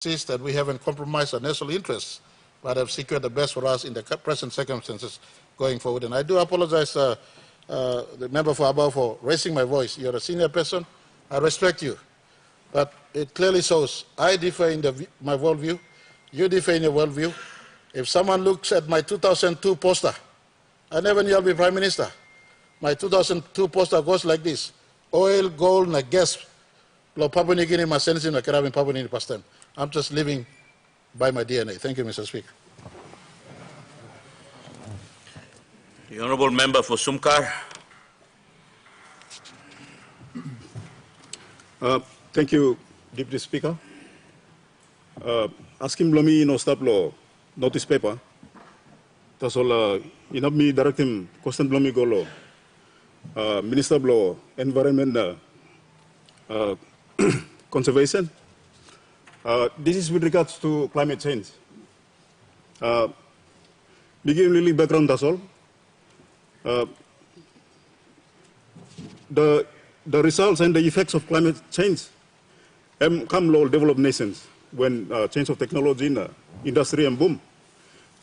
insist that we haven't compromised our national interests, but have secured the best for us in the present circumstances going forward. And I do apologize, the member for Abao, for raising my voice. You're a senior person. I respect you. But it clearly shows I differ in my worldview. You differ in your worldview. If someone looks at my 2002 poster, I never knew I'll be Prime Minister. My 2002 poster goes like this: oil, gold, and gas. Papua New Guinea, my sense in Papua New Guinea past time. I'm just living by my DNA. Thank you, Mr. Speaker. The Honourable Member for Sumcar. Thank you, Deputy Speaker. Asking Blomi no stop law notice paper. That's all. Inab me direct him question Blomi go law. Minister Law Environment Conservation. This is with regards to climate change. Begin really background, that's all. The results and the effects of climate change come low developed nations when change of technology in industry and boom.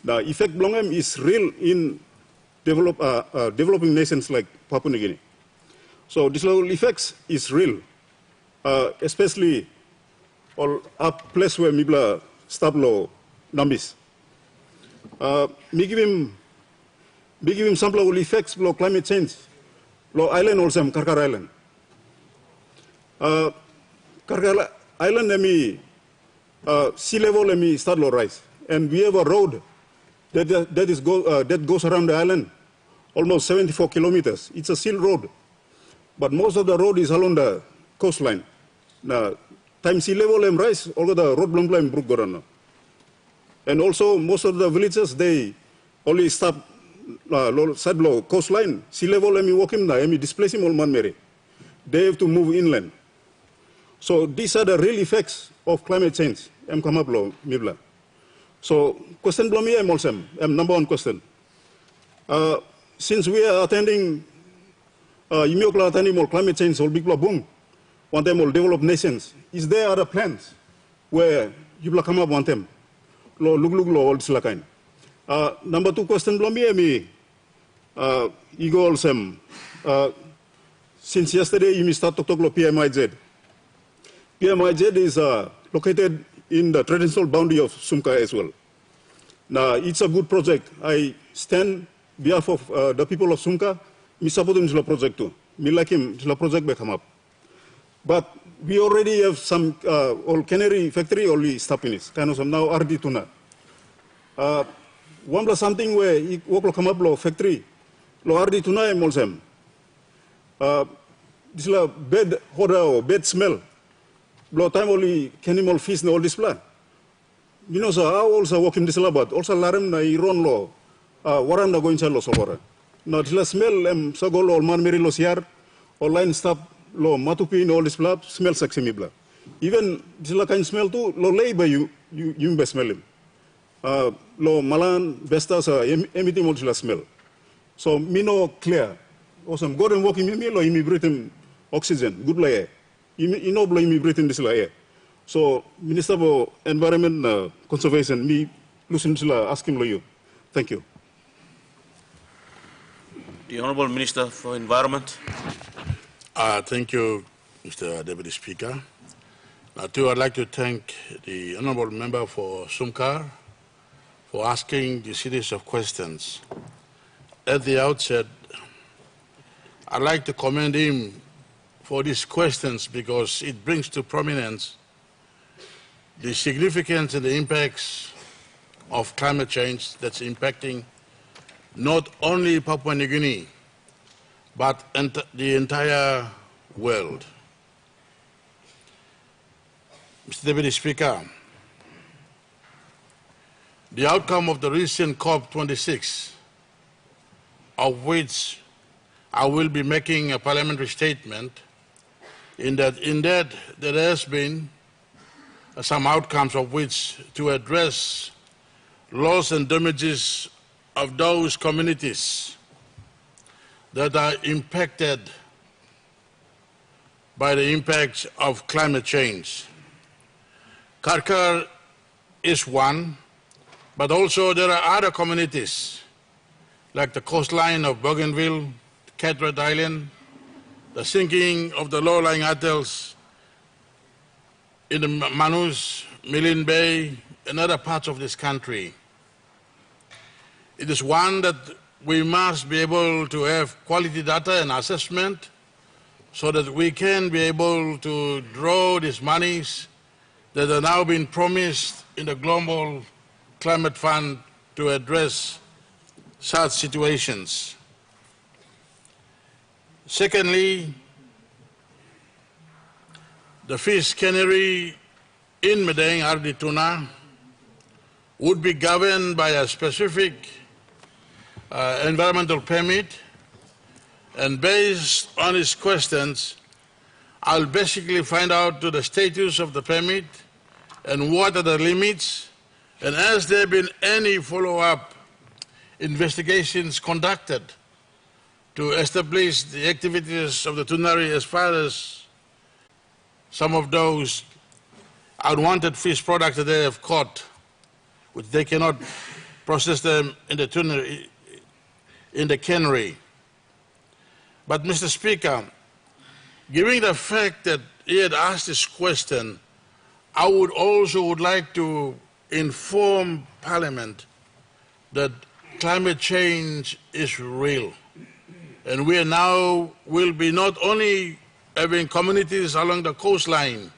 The effect long is real in developing nations like Papua New Guinea. So this level effects is real, especially all up place where Mibla stablo numbers. Me give him some level effects below climate change. Lo island also Karkar Island. Karkar Island emi sea level emi start low rise, and we have a road that goes around the island, almost 74 kilometers. It's a seal road, but most of the road is along the coastline. Now, time sea level em rise, all the road blom blom brook gorana. And also most of the villages they only stop side low coastline. Sea level em walk him na em displace him all man meri. They have to move inland. So these are the real effects of climate change. Em come up low mibla. So question blomi em also number one question. Since we are attending attending more climate change or big boom, one time all developed nations, is there other plans where you will come up one time? Lo look all this kind. Number two question blomi emi ego also since yesterday you start to talk about PMIZ. PMIZ is located in the traditional boundary of Sumcar as well. Now, it's a good project. I stand behalf of the people of Sumcar. I support him to project too. I like him to project back come up. But we already have some all cannery factory only stopping it. Kind of some now RD tuna. One plus something where he work come up lo factory. Lo RD tuna em also. This is a bad odor or bad smell. Blow time only cannibal fish all this plan. You know, so I also work in this but also larem na iron law. Waran na going chalo so now this smell so go all man meri lo siar online stuff lo matupi in all this blood smell sexy me blood. Even this kind smell too lo labor you best smell him. Lo malan besta sa emitting all this smell. So me no clear. Awesome. Go and work in me lo breathing oxygen good layer. You know, blame me breathing this layer. So, Minister for Environment Conservation, me listen to asking you. Thank you. The Honourable Minister for Environment. Thank you, Mr. Deputy Speaker. Now, too, I'd like to thank the Honourable Member for Sumcar for asking the series of questions. At the outset, I'd like to commend him for these questions because it brings to prominence the significance and the impacts of climate change that's impacting not only Papua New Guinea, but the entire world. Mr. Deputy Speaker, the outcome of the recent COP26, of which I will be making a parliamentary statement, in that there has been some outcomes of which to address loss and damages of those communities that are impacted by the impacts of climate change. Karkar is one, but also there are other communities like the coastline of Bougainville, Catred Island, the sinking of the low-lying atolls in the Manus, Milne Bay, and other parts of this country. It is one that we must be able to have quality data and assessment so that we can be able to draw these monies that are now being promised in the Global Climate Fund to address such situations. Secondly, the fish cannery in Medang Ardi Tuna would be governed by a specific environmental permit, and based on his questions, I'll basically find out the status of the permit and what are the limits, and has there been any follow-up investigations conducted to establish the activities of the Pundari as far as some of those unwanted fish products that they have caught, which they cannot process them in the cannery. But Mr. Speaker, given the fact that he had asked this question, I would like to inform Parliament that climate change is real. And we now will be not only having communities along the coastline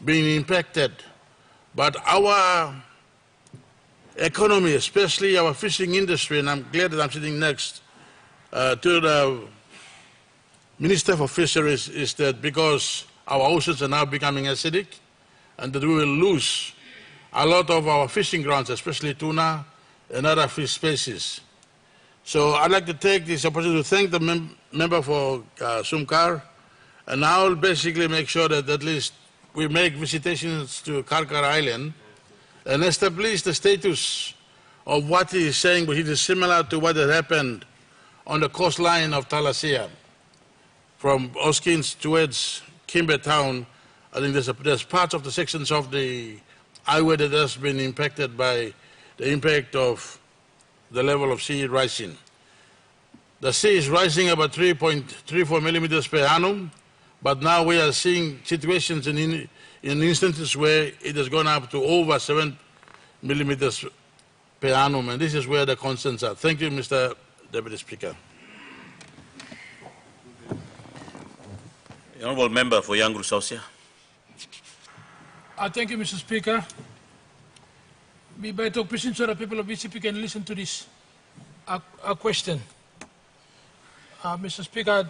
being impacted, but our economy, especially our fishing industry, and I'm glad that I'm sitting next to the Minister for Fisheries, is that because our oceans are now becoming acidic and that we will lose a lot of our fishing grounds, especially tuna and other fish species. So I'd like to take this opportunity to thank the member for Sumcar, and I'll basically make sure that at least we make visitations to Karkar Island and establish the status of what he is saying, but it is similar to what had happened on the coastline of Thalassia, from Oskins towards Kimber Town. I think there's parts of the sections of the highway that has been impacted by the impact of the level of sea rising. The sea is rising about 3.34 millimeters per annum, but now we are seeing situations in instances where it has gone up to over 7 millimeters per annum, and this is where the concerns are. Thank you, Mr. Deputy Speaker. The Honourable Member for Yangoru-Saussia. Thank you, Mr. Speaker. Be by talk present so the people of BCP can listen to this question. Mr. Speaker,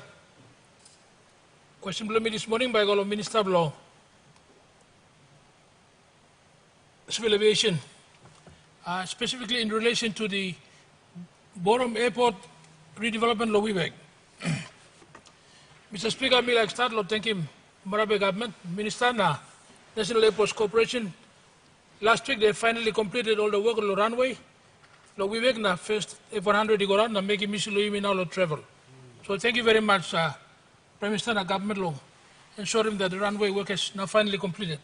question below me this morning by the Minister of Law, Civil Aviation, specifically in relation to the Borum Airport redevelopment law we beg. Mr. Speaker, I like start to thank him, Marabe government, Minister na National Airports Corporation. Last week they finally completed all the work on the runway. Lo we beg na first F100 igoran na make mission lo now travel. So thank you very much, Prime Minister na government law, ensuring that the runway work is now finally completed.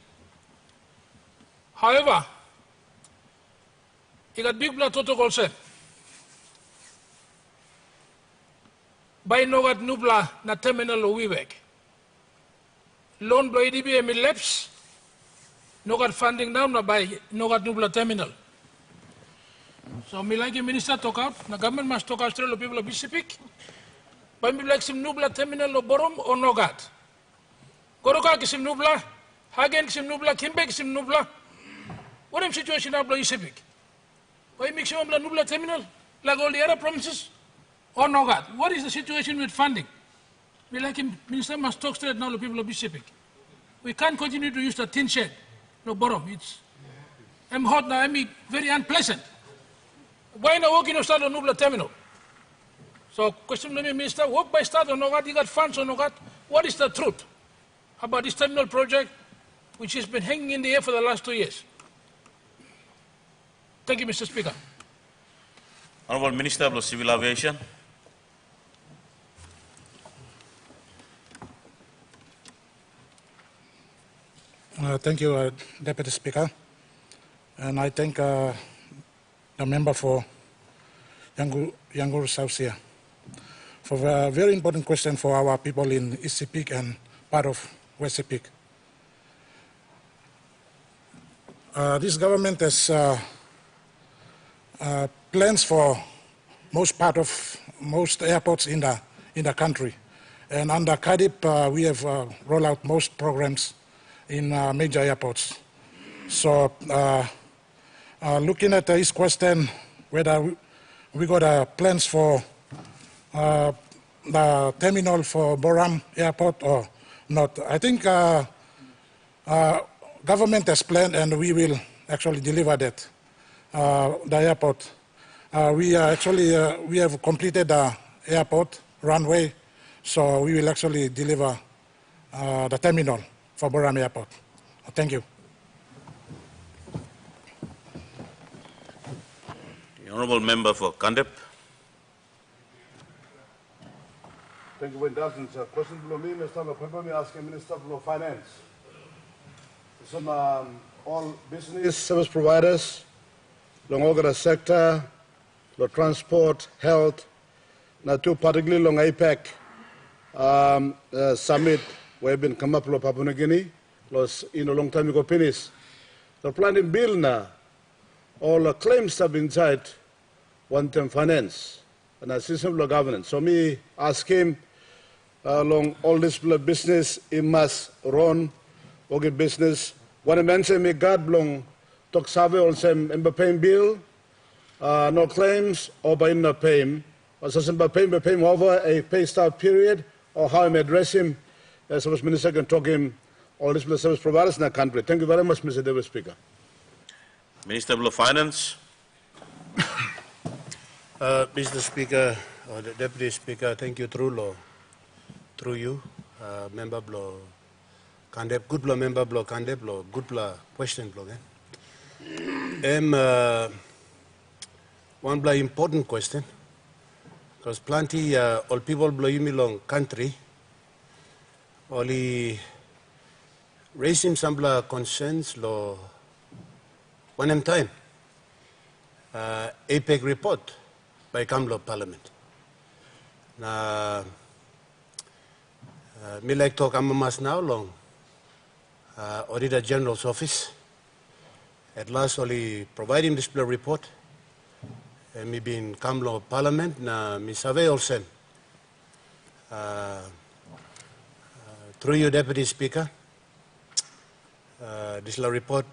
However, he got big blood protocol set. By nogat nubla na terminal Louisville. Loan blow EDB emil leps. Nogat funding now na by nogat nubla terminal. So me like minister talk out. Na government must talk out to people of Pacific. By me like sim nubla terminal no borom or nogat. Goroka kisim nubla, Hagen kisim nubla, Kimbe kisim nubla. What am situation now blow Pacific? Why make sure nubla terminal like all the other promises? Or no God? What is the situation with funding? We like him, Minister must talk straight now to people of Pacific. We can't continue to use the tin shed. No borom. I'm hot now, I'm very unpleasant. Why not working on start on Nubla terminal? So question to me, Minister, work by start or no God, you got funds or no God? What is the truth about this terminal project which has been hanging in the air for the last 2 years? Thank you, Mr. Speaker. Honourable Minister of Civil Aviation. Thank you, Deputy Speaker. And I thank the member for Yangoru-Saussia for a very important question for our people in East Sepik and part of West Sepik. This government has plans for most airports in the country. And under Kandep, we have rolled out most programs in major airports. So looking at his question, whether we got plans for the terminal for Boram Airport or not, I think government has planned and we will actually deliver that, the airport. We have completed the airport runway, so we will actually deliver the terminal for Boram Airport. Thank you. The Honourable Member for Kandep. Thank you for indulgence. Question below me, Mr. Lopepa, me asking Minister of Finance. Some all business service providers, long organ sector, the transport, health, now two particularly long APEC summit where been come up with Papua New Guinea, was in a long time ago finished. The planning bill now, all the claims have been inside one-term finance and a system of governance. So me ask him along all this business, he must run okay business. When I mention me God belong talk survey also paying bill, no claims or by no paying. Or so paying over a pay start period or how I may address him. Service Minister can talk him all these service providers in the country. Thank you very much, Mr. Deputy Speaker. Minister of Finance. Mr. Speaker, or the Deputy Speaker, thank you through you, Member Blo Kandep, good blo Member Blo Kandep, blo good blo question blo. One blo important question, because plenty all people blo yumi long country, only raising some blo concerns lo one time. APEC report by Kamlo Parliament. Na me like talk amamas now long Auditor General's office. At last only providing this report. Me been Kamlo Parliament na me survey also. Through you, Deputy Speaker. This report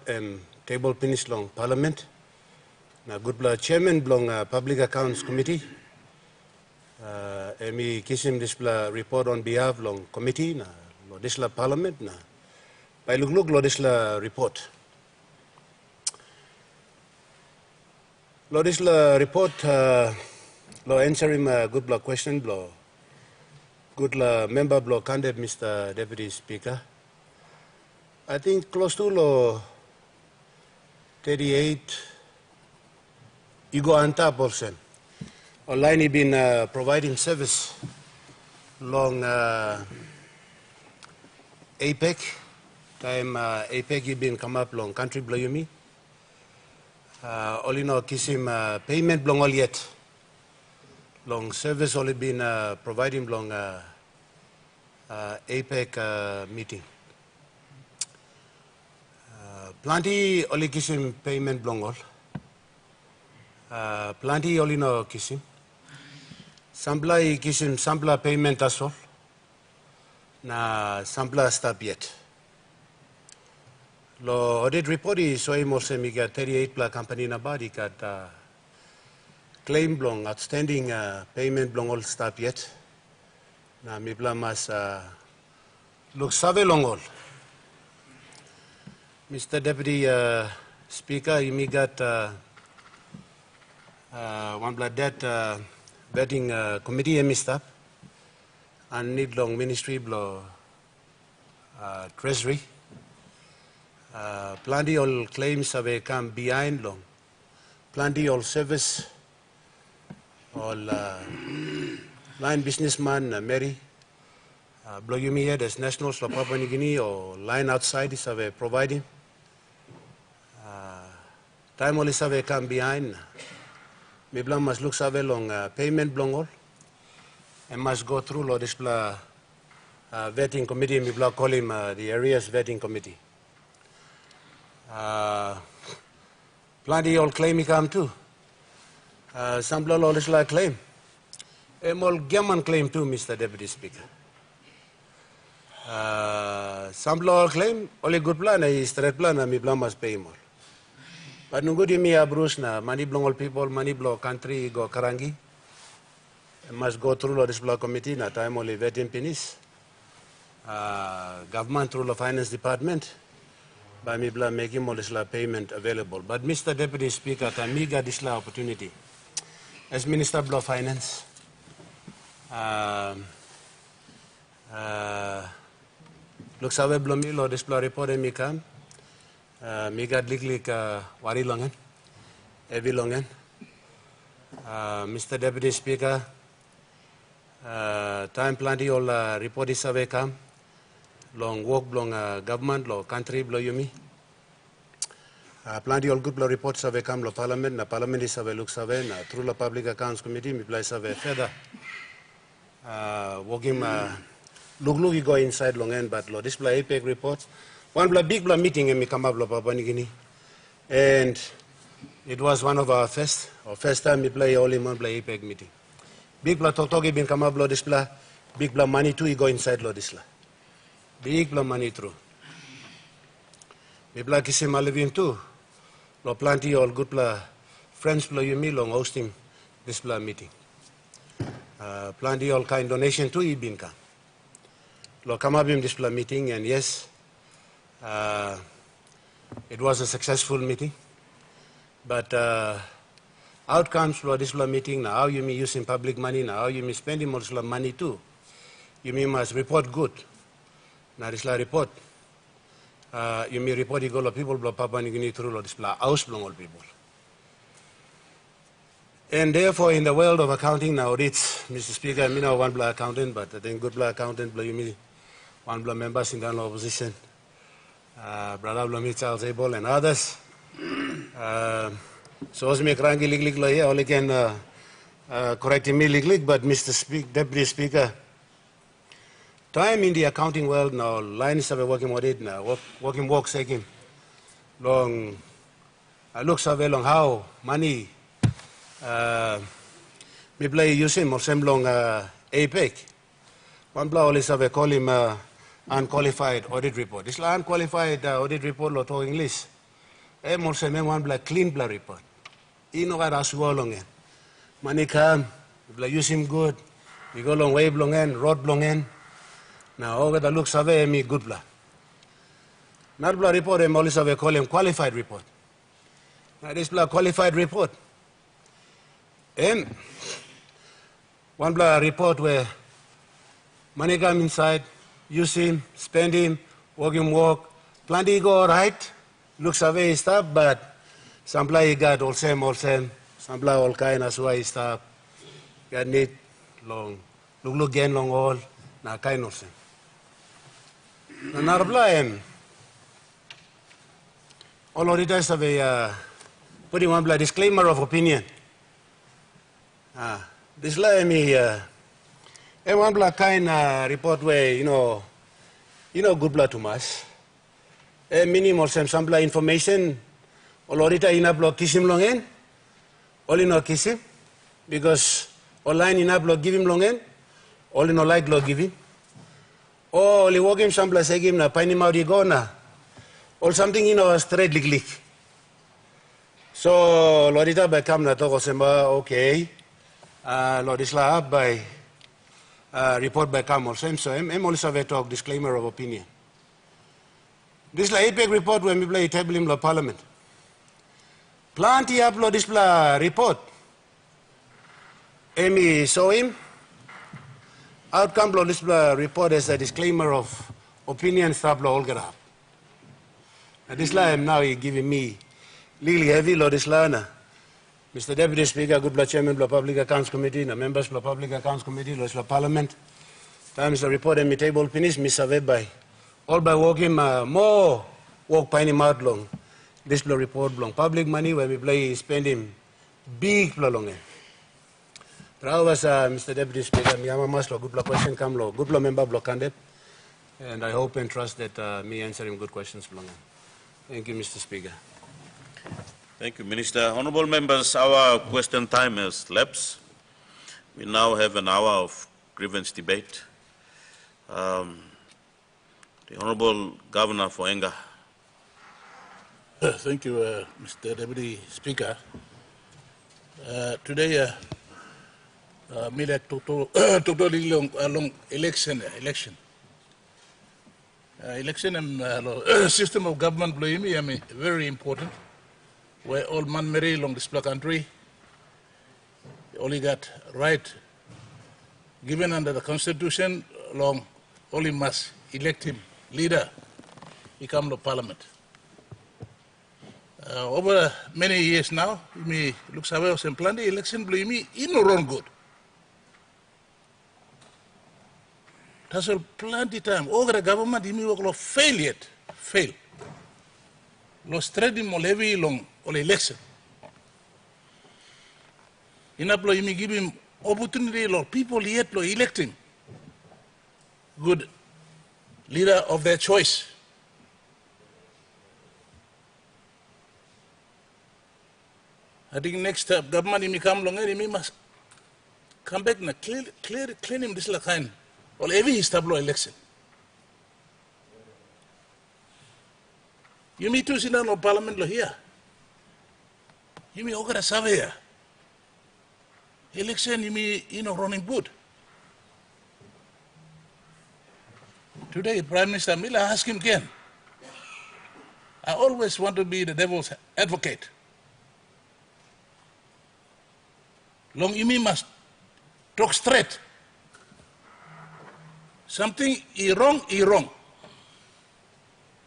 table finish long Parliament. Na good bla chairman belong Public Accounts Committee. Me kisim this bla report on behalf long committee na lo this la Parliament na by look lo this la report. Lo this la report lo answer him good bla question blo good la member blo Kandep, Mr. Deputy Speaker. I think close to lo 38 Igo anta person. Online he been providing service long APEC. Time APEC he been come up long country below you me. Only no kiss him payment long all yet. Long service only been providing long APEC meeting. Plenty only kiss him payment long all. Plenty only no kissing. Sampla kissing sampla payment as well. Na sampla stop yet. Lo audit report is so also me got 38 pla company na body got claim blong outstanding payment blong all stop yet. Na mi pla mas look save long all. Mr. Deputy Speaker, you me got one blood debt betting committee stop and need long ministry blow treasury. Plenty all claims have come behind long. Plenty all service all line businessman Mary Blow you me here, there's nationals of Papua New Guinea or line outside is providing. Time only survey come behind. Me blam must look survey long payment blong all. And must go through lo this vetting committee. Me blam call him the areas vetting committee. Plenty all claim he come too. Some blam all this claim. All German claim too, Mr. Deputy Speaker. Some blam claim only good plan is straight plan and me blam must pay him all. But no good me Bruce na money belong all people, money belong country go Karangi. Must go through this block committee na time only vetting penis. Government through the finance department. By me blah making all this payment available. But Mr. Deputy Speaker, I got this opportunity. As Minister of Finance, looks away blow me lo this report and me come. Migat liklik wari longen, evi longen. Mr. Deputy Speaker, time plenty all report is survey come, long work long government, long country blow yumi. Plenty all good blow report survey come lo parliament, na parliament is survey look survey, na through the public accounts committee, me play survey further. Working look you go inside longen, but lo display APEC reports. One big meeting in Mikamablo, Papua New Guinea. And it was one of our first time we play all in one play APEC meeting. Big Totogi bin Kamablo display, big money too, you go inside Lodisla. Big money through. We play Kisim Alevim too. Lo plenty all good friends play you me long hosting this meeting. Plenty all kind donation too, Ibinka. Lo Kamabim this meeting, and yes, it was a successful meeting, but outcomes for this meeting now, how you may using public money now, how you may spending more money too. You may must report good. Now this report, you may report you go to people blow Papua New Guinea through this house blow all people. And therefore, in the world of accounting now, it's Mr. Speaker, I mean one blow accountant, but I think good blow accountant blow you me one blow members in the opposition. Brother Blomi Charles Abel and others. So as me cranky lig here, only can correct me lig, but Mr. Deputy Speaker, time in the accounting world now, lines have working with it now, working work second. Long, I look so long how money, me play using more same long APEC. One blow only have call him unqualified audit report. This unqualified audit report lo to English. More say one black clean blood report. Ino kada suwa longen. Money come, black use him good. We go long way blongen, road blongen. Now over the looks of me good blood. Not blood report. Only say call him qualified report. Now this blood qualified report. One blood report where money come inside. Use him, spend him, work, plenty go right, looks away stuff, but some play got all same, some play all kind of way stuff, got need long, look again long all, na kind of same. Another play all auditors have a putting one play disclaimer of opinion. This lie me and one black kind report where, you know, good blood too much. A minimum some blood information, all auditor in a block kiss him long end, all in a kiss him, because online in a block give him long end, all in a like block give him. Or only walk him some blood say him na pine him out go na, or something straight lick. So auditor by come na talk okay, Lordisla by report by Kamal, same so I'm also have talk disclaimer of opinion. This la APEC report when we play table in the parliament. Plenty upload this report. Amy saw him. Outcome of this report as a disclaimer of opinion stuff all get up. And this line now he giving me legally heavy law this line. Mr. Deputy Speaker, good blood chairman of the Public Accounts Committee, the members of the Public Accounts Committee, the Parliament. Times the report and me table finish, me survey by. All by working more work piny mouth long. This blow report long. Public money where we play spending big long. Was Mr. Deputy Speaker, me am a master good question come low. Good member block Kandep. And I hope and trust that me answering good questions belong. Thank you, Mr. Speaker. Thank you, Minister. Honorable members, our question time has lapsed. We now have an hour of grievance debate. The Honorable Governor for Enga. Thank you, Mr. Deputy Speaker. Today, me like totally long election. Election and system of government very important. Where all man marry along this country, they only got right given under the constitution long only must elect him leader, become the parliament. Over many years now, me looks away and plan the election blue me in no wrong good. That's all plenty time. Over the government, me work fail. Lost trading more heavy long or election. In a me give him opportunity or people yet to elect him. Good leader of their choice. I think next step government he come along and he must come back and clean him this kind or every stable election. You meet to sit down on parliament here. You mean okay survey. Election you mean running good. Today Prime Minister Miller asked him again. I always want to be the devil's advocate. Long you mean must talk straight. Something is wrong.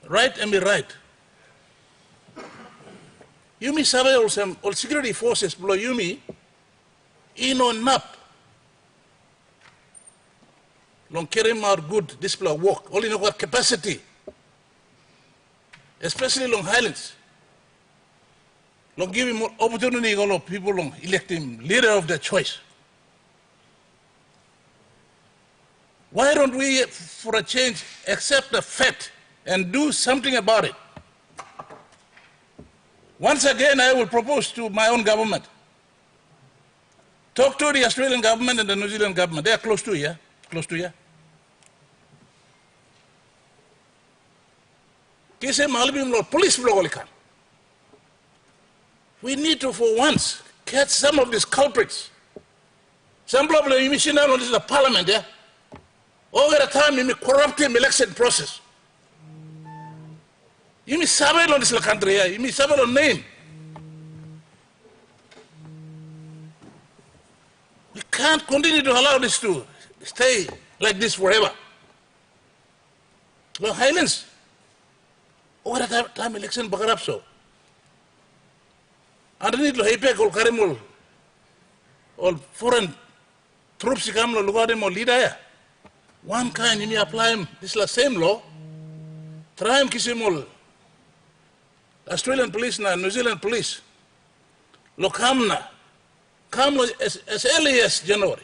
Right and be right. You mean survey all security forces below you me nap. Long carry out good display of work, only no capacity. Especially long Highlands. Long give him opportunity all of people long elect him leader of their choice. Why don't we for a change accept the fact and do something about it? Once again, I will propose to my own government. Talk to the Australian government and the New Zealand government. They are close to you. Police we need to, for once, catch some of these culprits. Some problem you see now is the parliament, yeah? Over the time, you corrupting election process. You mean survey on this country, yeah? You mean survey on name. We can't continue to allow this to stay like this forever. Well, Highlands, over the time election, back so. Underneath the HPEC or Karimul, all foreign troops come to look at them or leader. One kind, you may apply him, this is the same law. Try him, kiss him all. Australian police na New Zealand police. Look, come as early as January.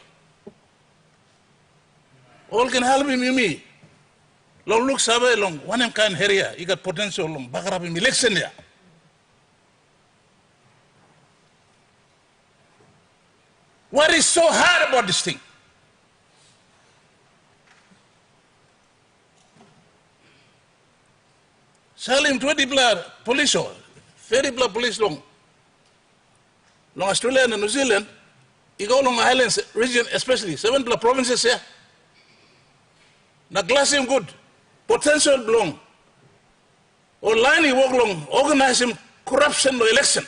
All can help him, you me. Look, survey long, one kind area, you got potential long, back up in election there. What is so hard about this thing? Salim 20 police or 30 police long Australia and New Zealand, you go along islands region, especially 7 provinces here. Na glass him good, potential belong. Or line he walk long, organize him corruption or election.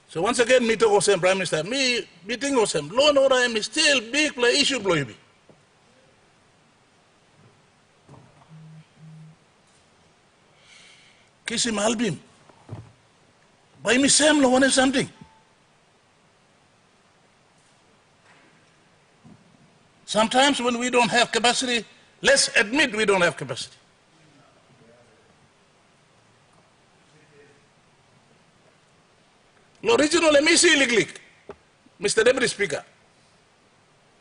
So once again, me talk of Prime Minister, me think of him, law and order is still big issue blow you. kisim albim. By me Sam lo want something. Sometimes when we don't have capacity, let's admit we don't have capacity. Lo regional MEC illegally, Mr. Deputy Speaker.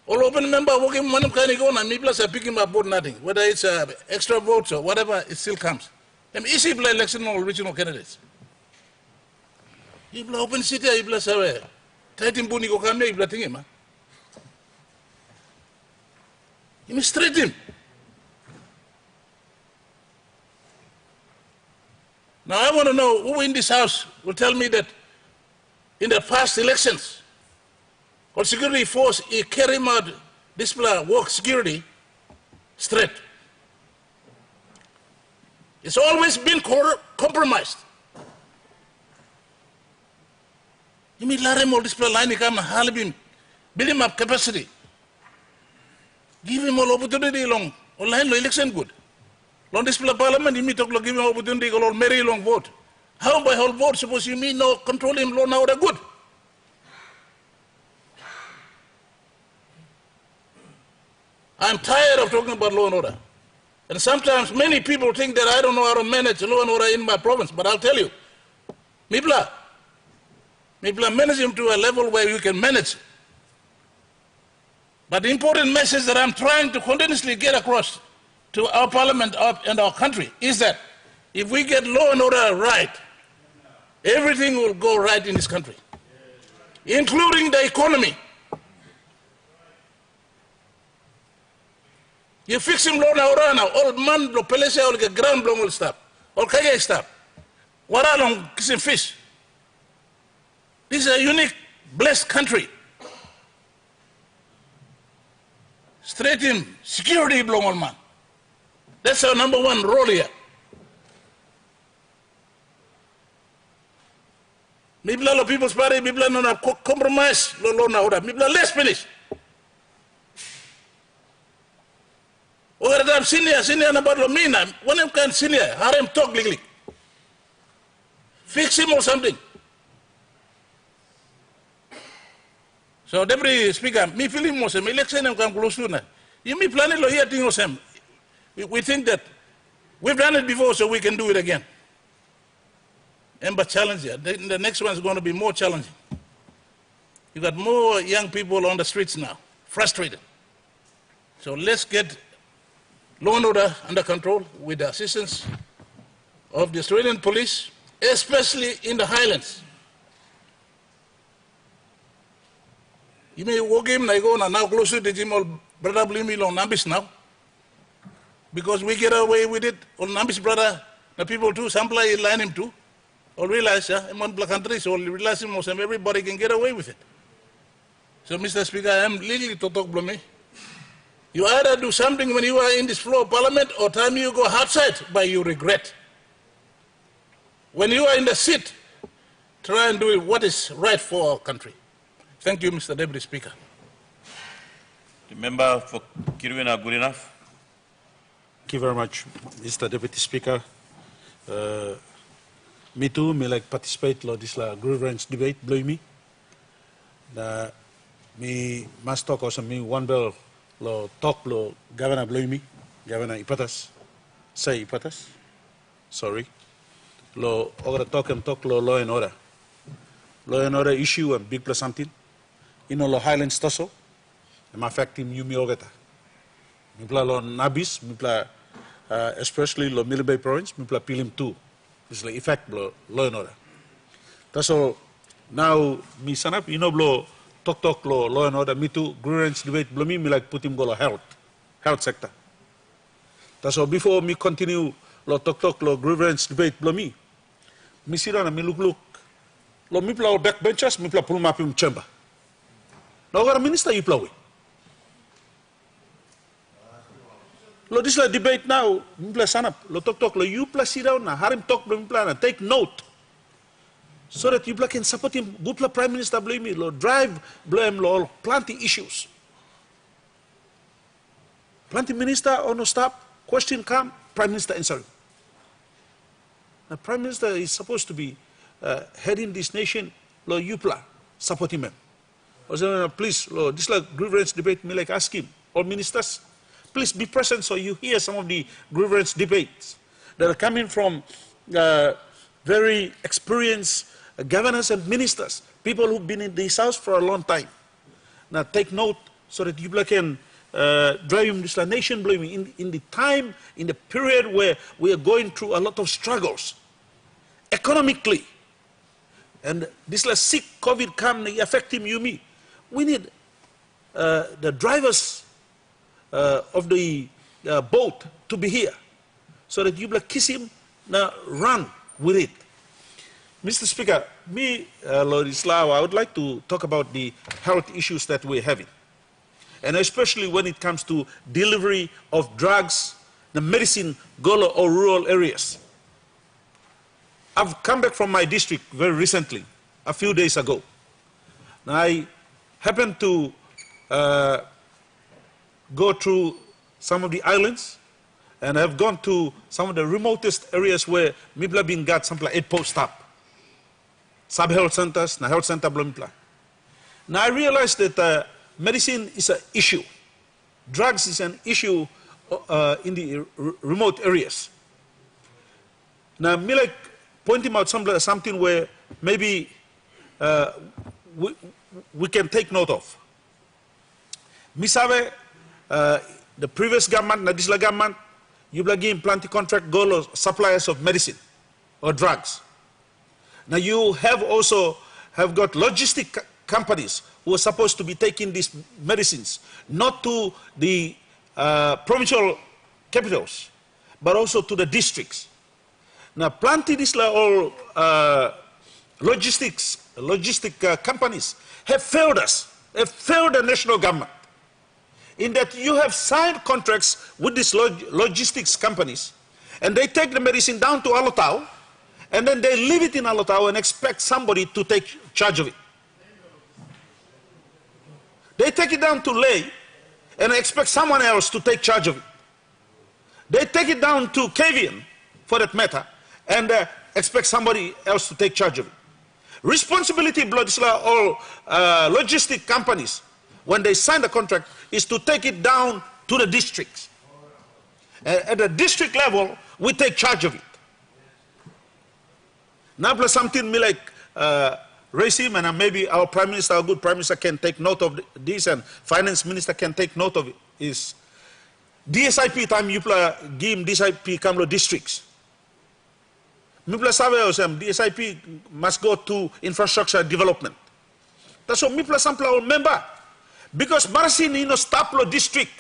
All open member working one kind of go and me plus are picking up board nothing. Whether it's extra votes or whatever, it still comes. MEC play election or regional candidates. You open city, you plus away. Tightin Buni go come, you blatting him. You mistreat him. Now I want to know who in this house will tell me that in the past elections, or security force carry out display work security straight. It's always been compromised. You mean let him all display line come halibim, build him up capacity. Give him all opportunity long. Online election good. Long display parliament, you mean talk give him opportunity or marry long vote. How by whole vote suppose you mean no control him law now they're good? I'm tired of talking about law and order. And sometimes many people think that I don't know how to manage law and order in my province, but I'll tell you, Mipla manage him to a level where you can manage. But the important message that I'm trying to continuously get across to our parliament and our country is that if we get law and order right, everything will go right in this country, including the economy. You fix him law and order now, all man, lo pelese, all the ground blown will stop. All kage stop. What are long kissing fish? This is a unique, blessed country. Straight in, security blown all man. That's our number one role here. Mibla lo People's Party, Mibla no na compromise, lo na order. Mibla let's finish. Ogadam senior na bad lo mina. When him can senior, harem talk legally. Fix him or something. So Deputy Speaker, me feeling most me election and come close to na. You me planning lo here thing osem. We think that we've done it before, so we can do it again. But challenge here. The next one is going to be more challenging. You got more young people on the streets now, frustrated. So let's get law and order under control with the assistance of the Australian police, especially in the highlands. You may walk him like go now close to the gym or brother blame me on Nambis now. Because we get away with it on Nambis brother, the people too, some play line him too. Or realize, I'm on black country, so realize most of everybody can get away with it. So, Mr. Speaker, I am legally to talk me. You either do something when you are in this floor of parliament, or time you go outside, but you regret. When you are in the seat, try and do what is right for our country. Thank you, Mr. Deputy Speaker. The member for Kiriwina-Goodenough. Thank you very much, Mr. Deputy Speaker. Me too, me like participate in this grievance debate, blow me. Me must talk also me one bell lo talk lo Governor blow me, Governor Ipatas, say Ipatas, sorry. Lo over talk lo law and order. Law and order issue and big plus something. You know lo Highlands toso, and affecting you me ogeta. Me pla lo Nabis, me pla especially lo Milibay province, me pla Pilim too. It's like effect blow law and order. That's all. Now me sanap, you know blow talk law and order. Me too grievance debate blow me like put him go health sector. That's all. Before me continue lo talk lo grievance debate blow me. Me sit down and me look. Lo me pla backbenchers, me pla pull map him chamber. Now our minister you pla we. Lo this la debate now, mpla sanap, lo talk lo you plus sit down na harim talk lo mpla na take note. So that you can support him, good Prime Minister blame me, lo drive blame lo plenty issues. Plenty minister or no stop, question come, Prime Minister answer. The Prime Minister is supposed to be heading this nation, lo Yupla, supporting him. Please, lo, this like grievance debate, me like ask him, all ministers, please be present so you hear some of the grievance debates that are coming from very experienced governors and ministers, people who've been in this house for a long time. Now take note so that you can drive this nation blaming in the time, in the period where we are going through a lot of struggles economically. And this like sick COVID come affecting you, me. We need the drivers of the boat to be here so that you kiss him, now run with it. Mr. Speaker, me, Lord Islao, I would like to talk about the health issues that we're having. And especially when it comes to delivery of drugs, the medicine, Golo or rural areas. I've come back from my district very recently, a few days ago. Now, I happened to go through some of the islands, and I've gone to some of the remotest areas where Mibla being got something like 8 posts up. Sub-health centers, na health center, blah, blah. Now I realized that medicine is an issue. Drugs is an issue in the remote areas. Now, me like pointing out something where maybe we can take note of. Misabe, the previous government, na this government, you give plenty contract go suppliers of medicine or drugs. Now you have also got logistic companies who are supposed to be taking these medicines, not to the provincial capitals, but also to the districts. Now plenty these all logistic companies have failed us, have failed the national government, in that you have signed contracts with these logistics companies, and they take the medicine down to Alotau, and then they leave it in Alotau and expect somebody to take charge of it. They take it down to Ley and expect someone else to take charge of it. They take it down to Kavian, for that matter, and expect somebody else to take charge of it. Responsibility, all logistic companies, when they sign the contract, is to take it down to the districts. At the district level, we take charge of it. Now, plus something me like raise him, and maybe our Prime Minister, our good Prime Minister, can take note of this, and Finance Minister can take note of it, is DSIP time you give DSIP Kamlo districts. Mipla sabe DSIP must go to infrastructure development. That's what Mipla Sampla remember. Because Marasin in stop lo district,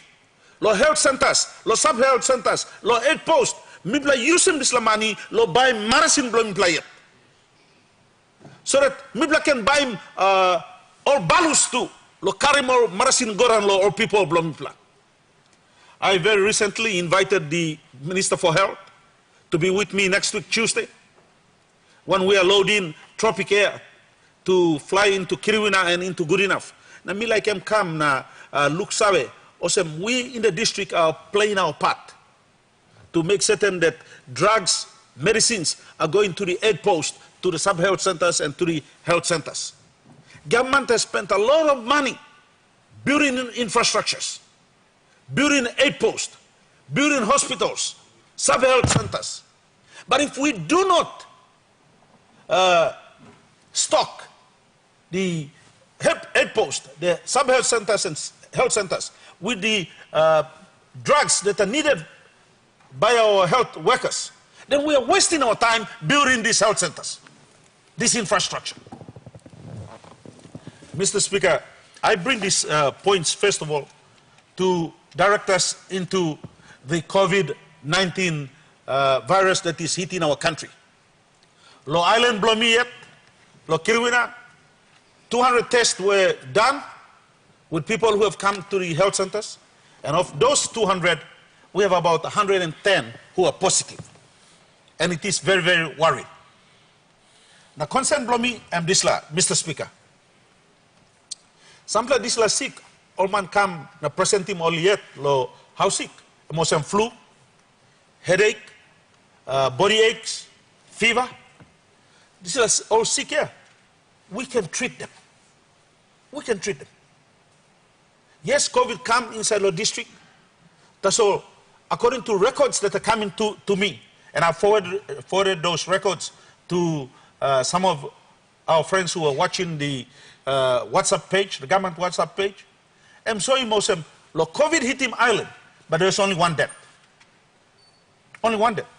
lo health centers, lo sub-health centers, lo 8 posts, Mipla using this money, lo buy Marasin blowing player. So that Mibla can buy all balus too. Lo carry more Marasin Goran lo or people blow Mibla. I very recently invited the Minister for Health to be with me next week Tuesday, when we are loading Tropic Air to fly into Kiriwina and into Goodenough. Na me like him come na look sabe. Osem we in the district are playing our part to make certain that drugs, medicines are going to the 8 posts, to the sub-health centers and to the health centers. Government has spent a lot of money building infrastructures, building 8 posts, building hospitals, sub-health centers. But if we do not stock the 8 posts, the sub-health centers and health centers with the drugs that are needed by our health workers, then we are wasting our time building these health centers, this infrastructure. Mr. Speaker, I bring these points, first of all, to direct us into the COVID-19 virus that is hitting our country. Lo Island Blomi yet, Lo Kiriwina, 200 tests were done with people who have come to the health centers, and of those 200, we have about 110 who are positive. And it is very, very worrying. Now, concern Blomi and Disla, Mr. Speaker. Sample Disla sick, all man come, na present him all yet, lo, how sick? Most flu, headache, body aches, fever. This is all sick here. We can treat them. We can treat them. Yes, COVID come inside our district. That's all. According to records that are coming to me, and I forwarded those records to some of our friends who are watching the WhatsApp page, the government WhatsApp page. I'm showing most of them, look, COVID hit him island, but there's only one death. Only one death.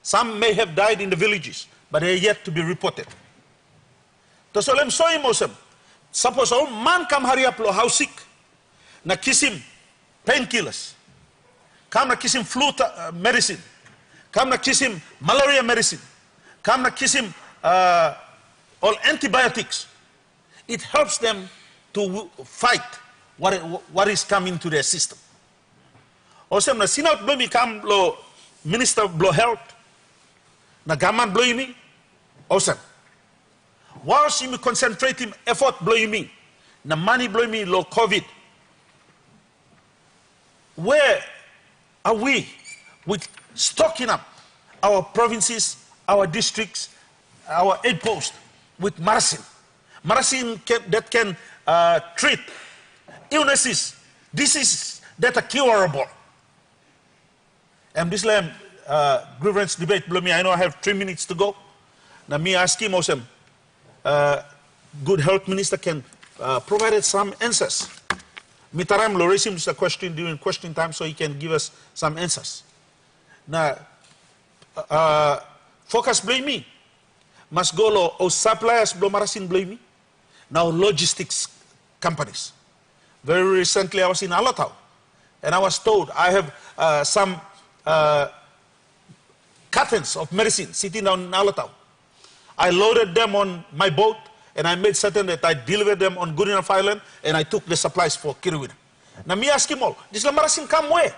Some may have died in the villages, but they are yet to be reported. That's all I'm showing most of them. Suppose all man come hurry up, how sick, na kiss him painkillers, come na kiss him flu medicine, come na kiss him malaria medicine, come na kiss him all antibiotics. It helps them to fight what is coming to their system. Also, na sinat blow me come lo minister blow health, na gaman blow me, also. Whilst you concentrate him effort blow me, na money blow me lo COVID. Where are we with stocking up our provinces, our districts, our aid posts with medicine? Medicine that can treat illnesses, diseases that are curable. And this grievance debate, blow me, I know I have 3 minutes to go. Now me asking also, good health minister can provide some answers. Mitaram lo raise him a question during question time so he can give us some answers. Now, focus blame me. Must go lo o suppliers blow marasin blame me. Now logistics companies. Very recently I was in Alatau and I was told I have some cartons of medicine sitting down in Alatau. I loaded them on my boat and I made certain that I delivered them on Goodenough Island and I took the supplies for Kiriwina. Now me ask him all, this marasin come where?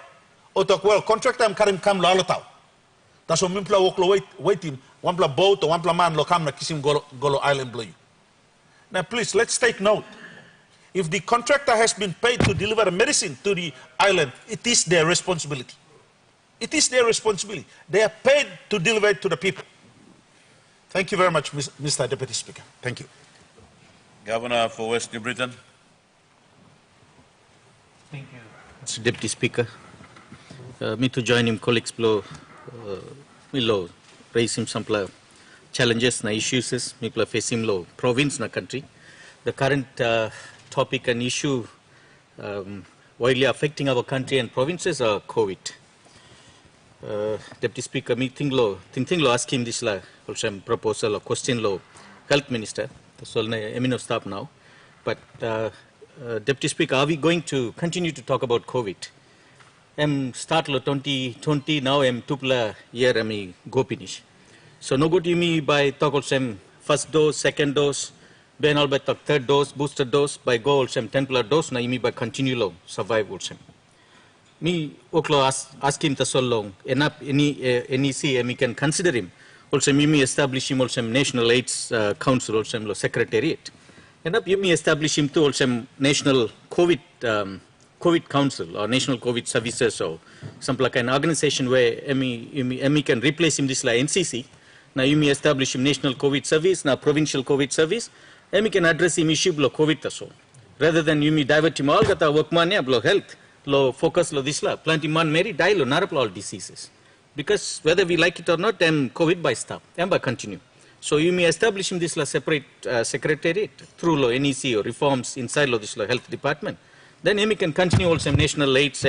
O talk, well, contractor I'm carrying come lo Alatau. That's what mimpla walk lo wait him, one pla boat or one pla man lo come na kisim golo island blow you. Now please, let's take note. If the contractor has been paid to deliver medicine to the island, it is their responsibility. It is their responsibility. They are paid to deliver it to the people. Thank you very much, Mr. Deputy Speaker. Thank you. Governor for West New Britain. Thank you, Mr. Deputy Speaker. Me to join him, colleagues, below, raise him some challenges, na issues, me face him low province na country. The current topic and issue widely affecting our country and provinces are COVID. Deputy Speaker, me think lo ask him this also proposal or question lo Health Minister. So I'm stop now. But Deputy Speaker, are we going to continue to talk about COVID? Start lo 2020 now tupla year go finish. So no good me by talk also first dose, second dose, then all by talk third dose, booster dose by go also 10 dose na by continue lo survive also. Me oklo ask him to so long enough NEC we can consider him also me establish him also National AIDS Council also Secretariat enough me establish him to also National COVID Council or National COVID Services or some like an organization where me can replace him this like NCC. Now you may establish him National COVID Service, now Provincial COVID Service, and we can address him issue below COVID so. Rather than you may divert him all gata work mania below health, low focus lo this la, plenty man Mary die lo narapla all diseases. Because whether we like it or not, COVID by stop, by continue. So you may establish him this la separate secretariat through lo NEC or reforms inside lo this la health department. Then we can continue also national aids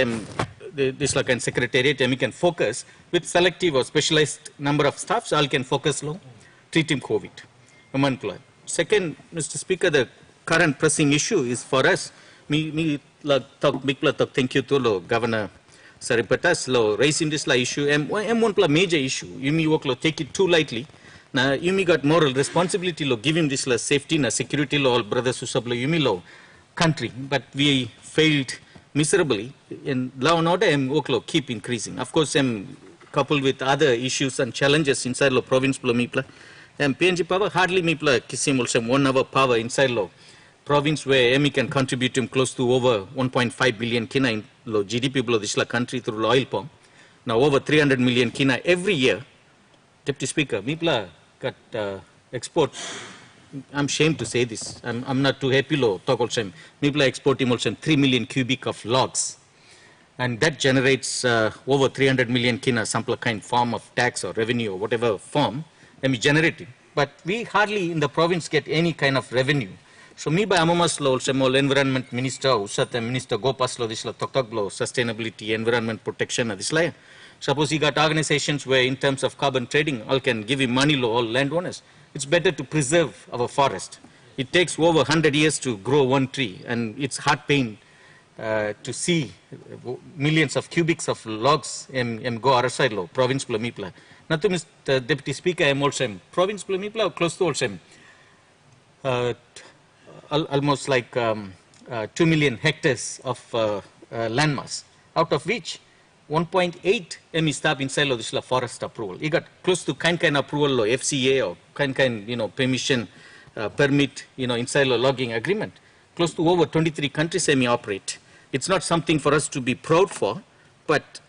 this like an secretariat and we can focus with selective or specialized number of staffs, all can focus low, treat him COVID. Second, Mr. Speaker, the current pressing issue is for us, thank you to lo Governor Sir Ipatas lo raising this issue, one major issue, you may work lo take it too lightly. Now you may got moral responsibility lo give him this safety na security lo all brothers who sub lo you may lo country, but we failed miserably in law and order keep increasing. Of course, coupled with other issues and challenges inside the province, PNG power hardly kisim also 1 hour power inside law province where we can contribute him close to over 1.5 billion kina in GDP below this country through oil palm. Now over 300 million kina every year Deputy Speaker, Mipla got export. I'm ashamed to say this. I'm not too happy lo talk also. Mipla export also 3 million cubic of logs. And that generates over 300 million kina sample kind form of tax or revenue or whatever form and we generate it. But we hardly in the province get any kind of revenue. So me by Amamas law, environment minister, Usat minister Gopas law, this law, Tok law, sustainability, environment protection, this law. Suppose you got organizations where in terms of carbon trading, all can give you money law, all landowners. It's better to preserve our forest. It takes over 100 years to grow one tree and it's heart pain to see millions of cubics of logs in go other side law, province Plumipla. Not to Mr. Deputy Speaker, I'm also province Plumipla, close to also almost like 2 million hectares of landmass, out of which 1.8 ME stop inside of this forest approval. You got close to kind approval or FCA or kind permission permit inside of logging agreement. Close to over 23 countries ME operate. It's not something for us to be proud for, but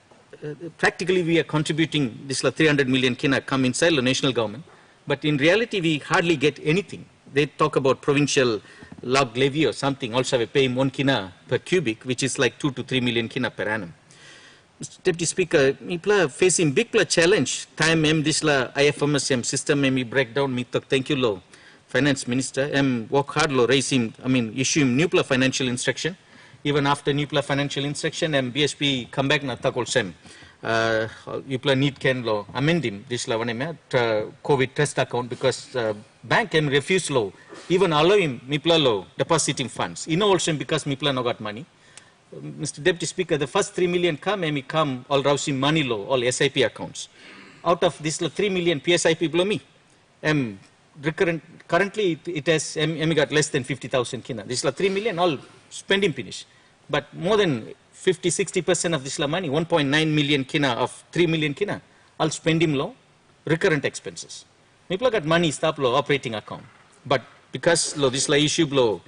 practically we are contributing this 300 million kina come inside the national government, but in reality we hardly get anything. They talk about provincial log levy or something, also we pay 1 kina per cubic, which is like 2 to 3 million kina per annum. Mr. Deputy Speaker, we facing big challenge. Time this IFMS system breakdown. Thank you, Law Finance Minister. Work hard, Law raise him. Issue him new financial instruction. Even after new financial instruction, BSP come back na takol sem. You need can law amend him this law COVID test account because bank refuse law even allow him law depositing funds. Also because no got money. Mr. Deputy Speaker, the first 3 million come all rousing money law, all SIP accounts. Out of this 3 million PSIP below me, currently it has got less than 50,000 kina. This 3 million all spending finish. But more than 50-60% of this money, 1.9 million kina of 3 million kina, all spending law, recurrent expenses. People got money stop law operating account. But because law this issue law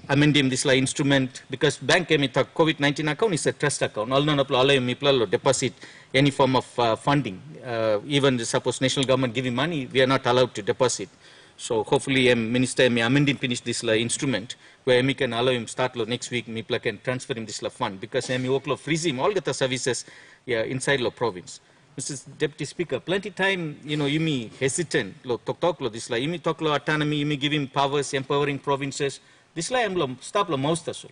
amending this instrument because bank COVID-19 account is a trust account. All none of all deposit any form of funding. Even suppose national government giving money, we are not allowed to deposit. So hopefully, Minister may amending finish this instrument where we can allow him start next week. Mipla can transfer him this fund because we freeze him all the services inside the province. Mr. Deputy Speaker, plenty time you may hesitant. Talk this you talk autonomy. You may give him powers, empowering provinces. This stop mouse also.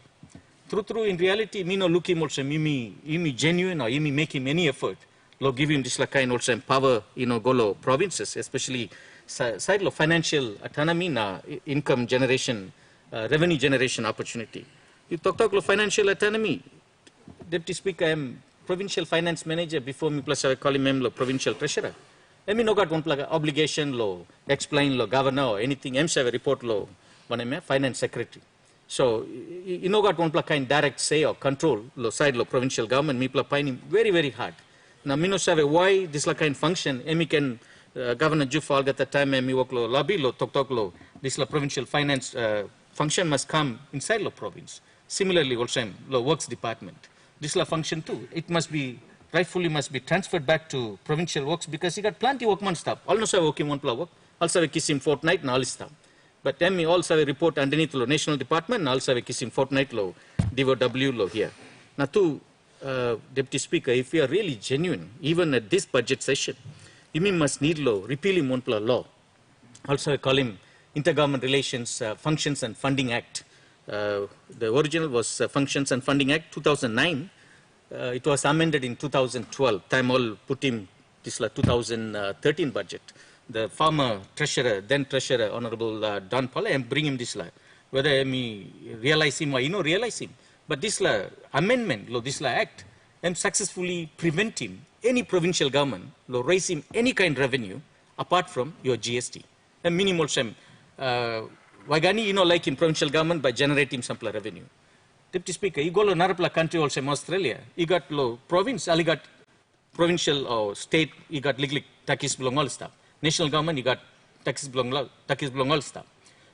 True. In reality, me no look him also. Me genuine or me make him any effort. Give him this kind also empower go provinces, especially side of financial autonomy na income generation, revenue generation opportunity. You talk of financial autonomy. Deputy Speaker, I am provincial finance manager before me plus I call him provincial treasurer. I mean no got one obligation law, explain law, governor or anything. I have a report law. Finance secretary. So, you know got one kind direct say or control side of provincial government, me pining very hard. Now, me no say why this kind function, me can Governor Jufal at the time me work lobby talk this provincial finance function must come inside the province. Similarly, also works department. This function too. It must be rightfully transferred back to provincial works because he got plenty workman stuff. Also working one work, also kiss him fortnight and all stuff. But then we also have a report underneath the national department and also have a kissing fortnight law, DOW law here. Now, Deputy Speaker, if we are really genuine, even at this budget session, you must need law, repealing one law. Also, I call him Intergovernment Relations Functions and Funding Act. The original was Functions and Funding Act 2009. It was amended in 2012. Time all put him this 2013 budget. The former treasurer, then treasurer, Honorable Don Polye, and bring him this law. Whether me realize him or realize him. But this law, amendment, this law act, and successfully prevent him, any provincial government, raise him any kind of revenue apart from your GST. And minimal shem, Wagani, like in provincial government by generating some revenue. Deputy Speaker, you go to another country also, Australia, you got province, you got provincial or state, you got legally taxes belong all stuff. National government, you got taxes belong all stuff.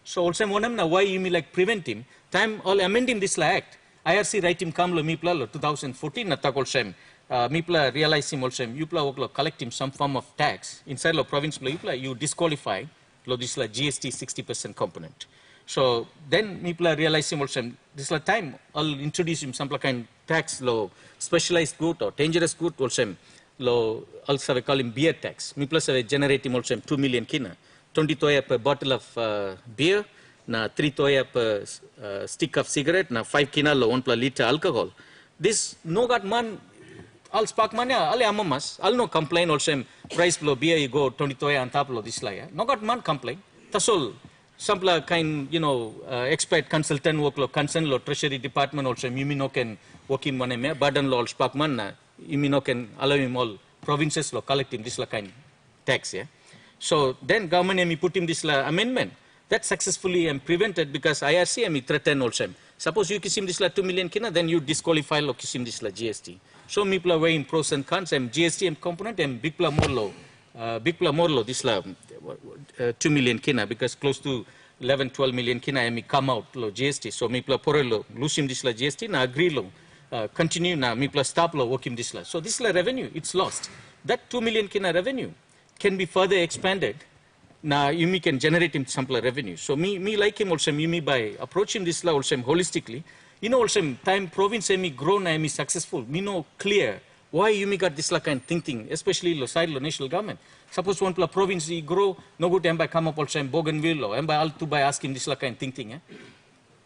So also why you may prevent him? Time all amending this law act. IRC write him come lo 2014 na takol shem mipla realize him also, yupla collect him some form of tax inside the province, you disqualify this GST 60% component. So then mipla realize him also, this time I'll introduce him some kind tax law, specialized good or dangerous good also, also we call him beer tax. Mipla say generate him also 2 million kina, 20 toya per bottle of beer, na 3 toya per stick of cigarette, na 5 kina lo 1 liter alcohol. This no got man. All spark mania, all amamas, all no complain also price below beer you go 20 toya on top of this layer. No got man complain. That's all. Sampla kind, expert consultant work lo concern lo treasury department also no can work in one me burden lo all spark man na no can allow him all provinces lo collect him this la kind tax, yeah. So then government put him this la amendment. That successfully prevented because IRC threatened also. Suppose you kiss him this la 2 million kina, then you disqualify lo kiss him this la GST. So mipla weighing pros and cons, GST component and big pla more lo this la 2 million kina because close to 11-12 million kina come out lo GST. So mipla porelo lose him this la GST na agree lo continue na mipla stop lo work him this la. So this la revenue it's lost. That 2 million kina revenue can be further expanded. Now, you can generate him sample revenue. So, me like him also, me by approaching this law also holistically, also time province grow na successful. Me know clear why you got this like kind thinking, especially lo side lo national government. Suppose one province grow, no good by come up also Bougainville or by all to by asking this like kind thinking. Eh?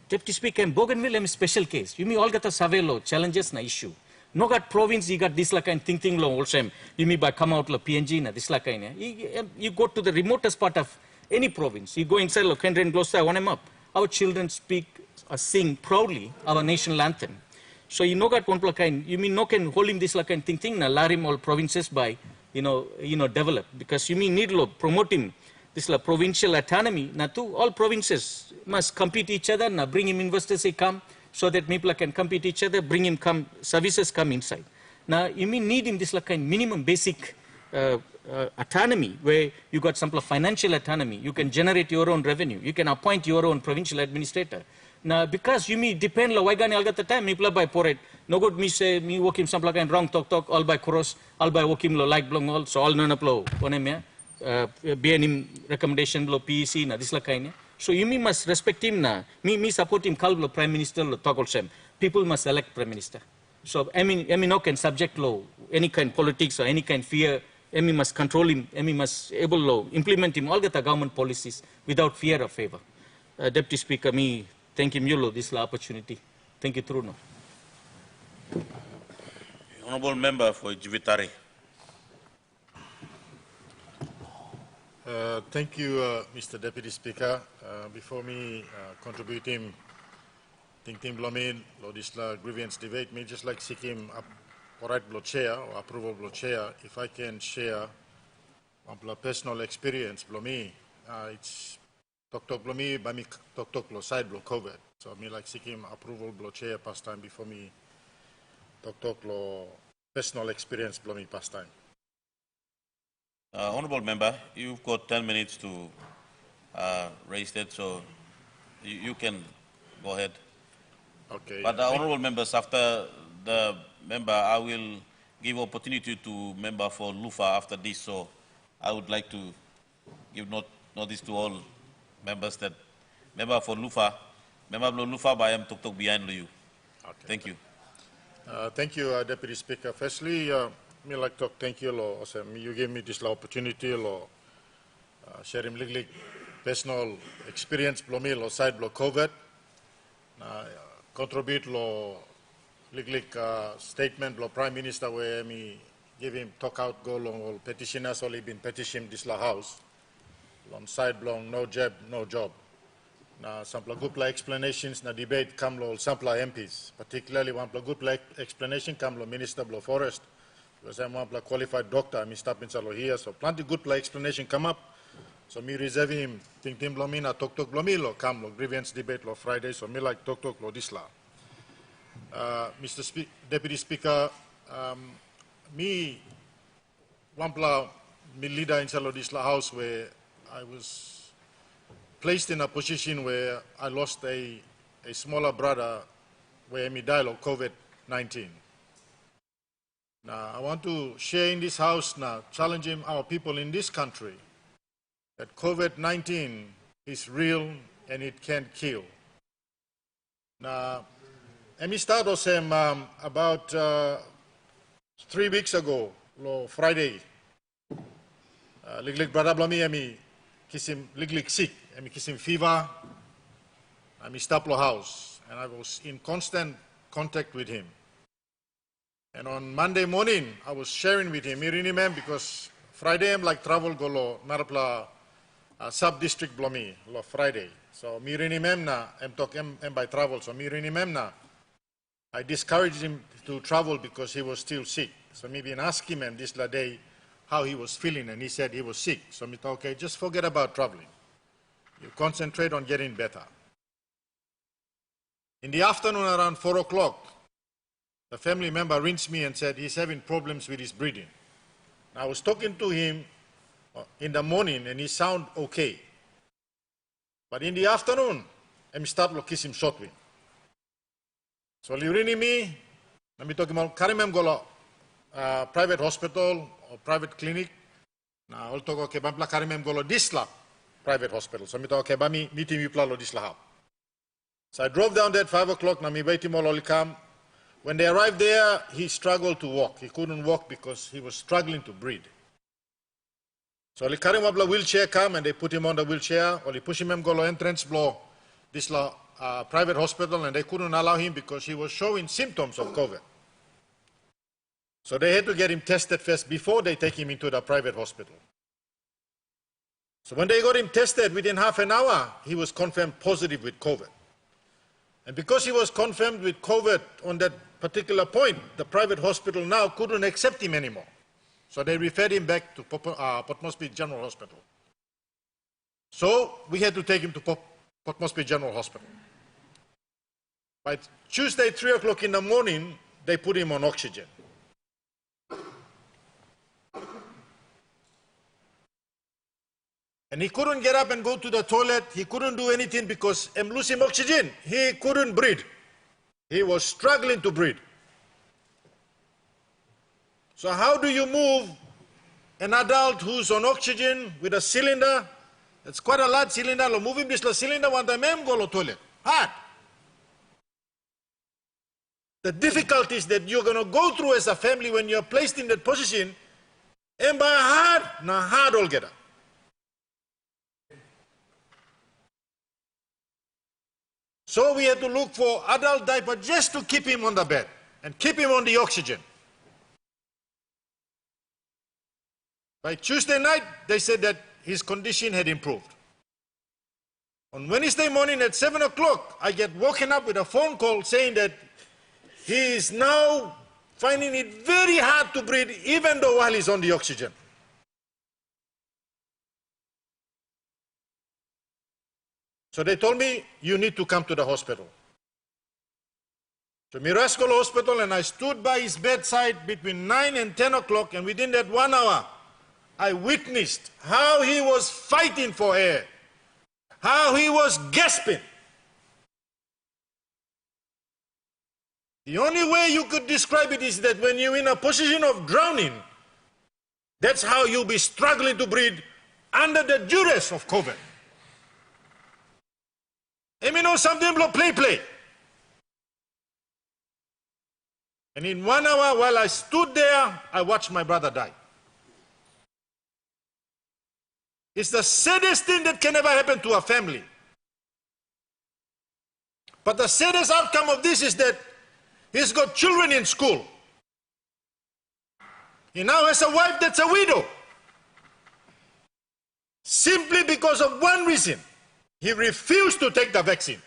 Deputy Speaker, Bougainville special case. You all got a survey challenges na issue. No got province, you got this like kind thinking law also. You may by come out lo PNG na this like kind. You go to the remotest part of any province. You go inside lo Kendra and Gloucester, one up. Our children speak or sing proudly our national anthem. So you know got one kind. You mean no can hold him this like kind thinking na larim all provinces by develop because you mean need lo promote him this la provincial autonomy. Na too all provinces must compete each other. Na bring him investors come. So that people can compete each other, bring him services come inside. Now, you mean need him this like kind minimum basic autonomy where you got some financial autonomy. You can generate your own revenue. You can appoint your own provincial administrator. Now, because you may depend la waigani all the time, me by poret. No good me say me work him some kind wrong talk all by cross, all by work him lo like blong all so all none of lo one me BNM recommendation lo PEC na this like kind. So you must respect him na. Me support him call Prime Minister lo talk also. People must elect Prime Minister. So I mean no can subject law any kind politics or any kind fear. Must control him. Must able law implement him all the government policies without fear or favor. Deputy Speaker, me thank him you this opportunity. Thank you through now. Honourable Member for Jivitari. Thank you, Mr. Deputy Speaker. Before me contributing, Ting Blomin, Lodisla grievance debate, me just like seek him right blow chair or approval blow chair. If I can share one personal experience, blow me, it's talk blow me, by me talk blow side blow COVID. So me like seek him approval blow chair past time before me talk blow personal experience blow me past time. Honourable Member, you've got 10 minutes to raise that, so you can go ahead. Okay. But Honourable Members, after the member, I will give opportunity to member for Lufa after this, so I would like to give notice to all members that member for Lufa, I am talk behind you. Okay. Thank you. Thank you, Deputy Speaker. Firstly, me like talk thank you lo you gave me this opportunity lo share him lig personal experience blow me lo side blow COVID contribute lo lig statement blow Prime Minister where me give him talk out go long all petitioners only been petition this la house on side blow no job na sample good explanations na debate come lo sample MPs particularly one good explanation come lo Minister blow Forest. Because I'm a qualified doctor, I'm stopping salo here, so plenty good explanation come up. So me reserve him, ting blomina, talk blomilo, come lo, grievance debate lo Friday, so me like talk lo this la. Mr. Deputy Speaker, me wampla me leader in salo this la house where I was placed in a position where I lost a smaller brother where me died of COVID-19. Now, I want to share in this house now, challenging our people in this country that COVID-19 is real and it can kill. Now, let me start with about 3 weeks ago, Friday, Liglig brother blami ami kisim Liglig sick, ami kisim fever, ami staplo house, and I was in constant contact with him. And on Monday morning, I was sharing with him, Mirinimem, because Friday I'm like travel golo narapla sub-district blomi, lo Friday. So Mirinimem na, I'm talking by travel, so Mirinimem na, I discouraged him to travel because he was still sick. So maybe ask him and this day how he was feeling, and he said he was sick. So I thought, okay, just forget about traveling. You concentrate on getting better. In the afternoon around 4 o'clock, a family member rings me and said he's having problems with his breathing. I was talking to him in the morning and he sounded okay. But in the afternoon, I start to kiss him shortly. So he ring me, I'm talking about Karimem Golo private hospital or private clinic. Now I'll talk okay, Bampla Karimem Golo Disla private hospital. So I thought okay, Bami meeting you plalo Disla. So I drove down there at 5 o'clock, na mi waiting all come. When they arrived there, he struggled to walk. He couldn't walk because he was struggling to breathe. So they carry him up the wheelchair, come and they put him on the wheelchair, or they push him go entrance blow this private hospital, and they couldn't allow him because he was showing symptoms of COVID. So they had to get him tested first before they take him into the private hospital. So when they got him tested, within half an hour, he was confirmed positive with COVID. And because he was confirmed with COVID on that particular point, the private hospital now couldn't accept him anymore. So they referred him back to Port Moresby General Hospital. So we had to take him to Port Moresby General Hospital. By Tuesday, 3 o'clock in the morning, they put him on oxygen. And he couldn't get up and go to the toilet. He couldn't do anything because I'm losing oxygen. He couldn't breathe. He was struggling to breathe. So how do you move an adult who's on oxygen with a cylinder? It's quite a large cylinder. Move him this cylinder one time, go to toilet. Hard. The difficulties that you're going to go through as a family when you're placed in that position, and by hard altogether. So we had to look for adult diaper just to keep him on the bed and keep him on the oxygen. By Tuesday night, they said that his condition had improved. On Wednesday morning at 7 o'clock, I get woken up with a phone call saying that he is now finding it very hard to breathe even though while he's on the oxygen. So they told me, you need to come to the hospital. So Miraskol Hospital, and I stood by his bedside between 9 and 10 o'clock, and within that 1 hour, I witnessed how he was fighting for air, how he was gasping. The only way you could describe it is that when you're in a position of drowning, that's how you'll be struggling to breathe under the duress of COVID. And you know something, play. And in 1 hour, while I stood there, I watched my brother die. It's the saddest thing that can ever happen to a family. But the saddest outcome of this is that he's got children in school. He now has a wife that's a widow. Simply because of one reason. He refused to take the vaccine.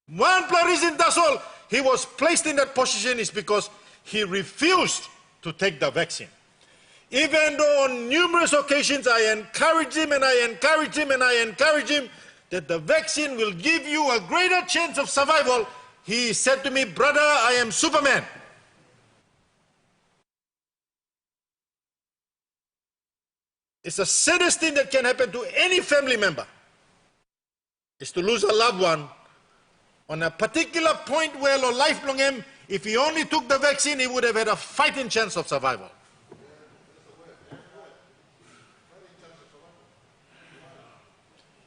One reason, that's all. He was placed in that position is because he refused to take the vaccine. Even though on numerous occasions I encouraged him that the vaccine will give you a greater chance of survival, he said to me, brother, I am Superman. It's the saddest thing that can happen to any family member, is to lose a loved one on a particular point where lo life long him, if he only took the vaccine, he would have had a fighting chance of survival.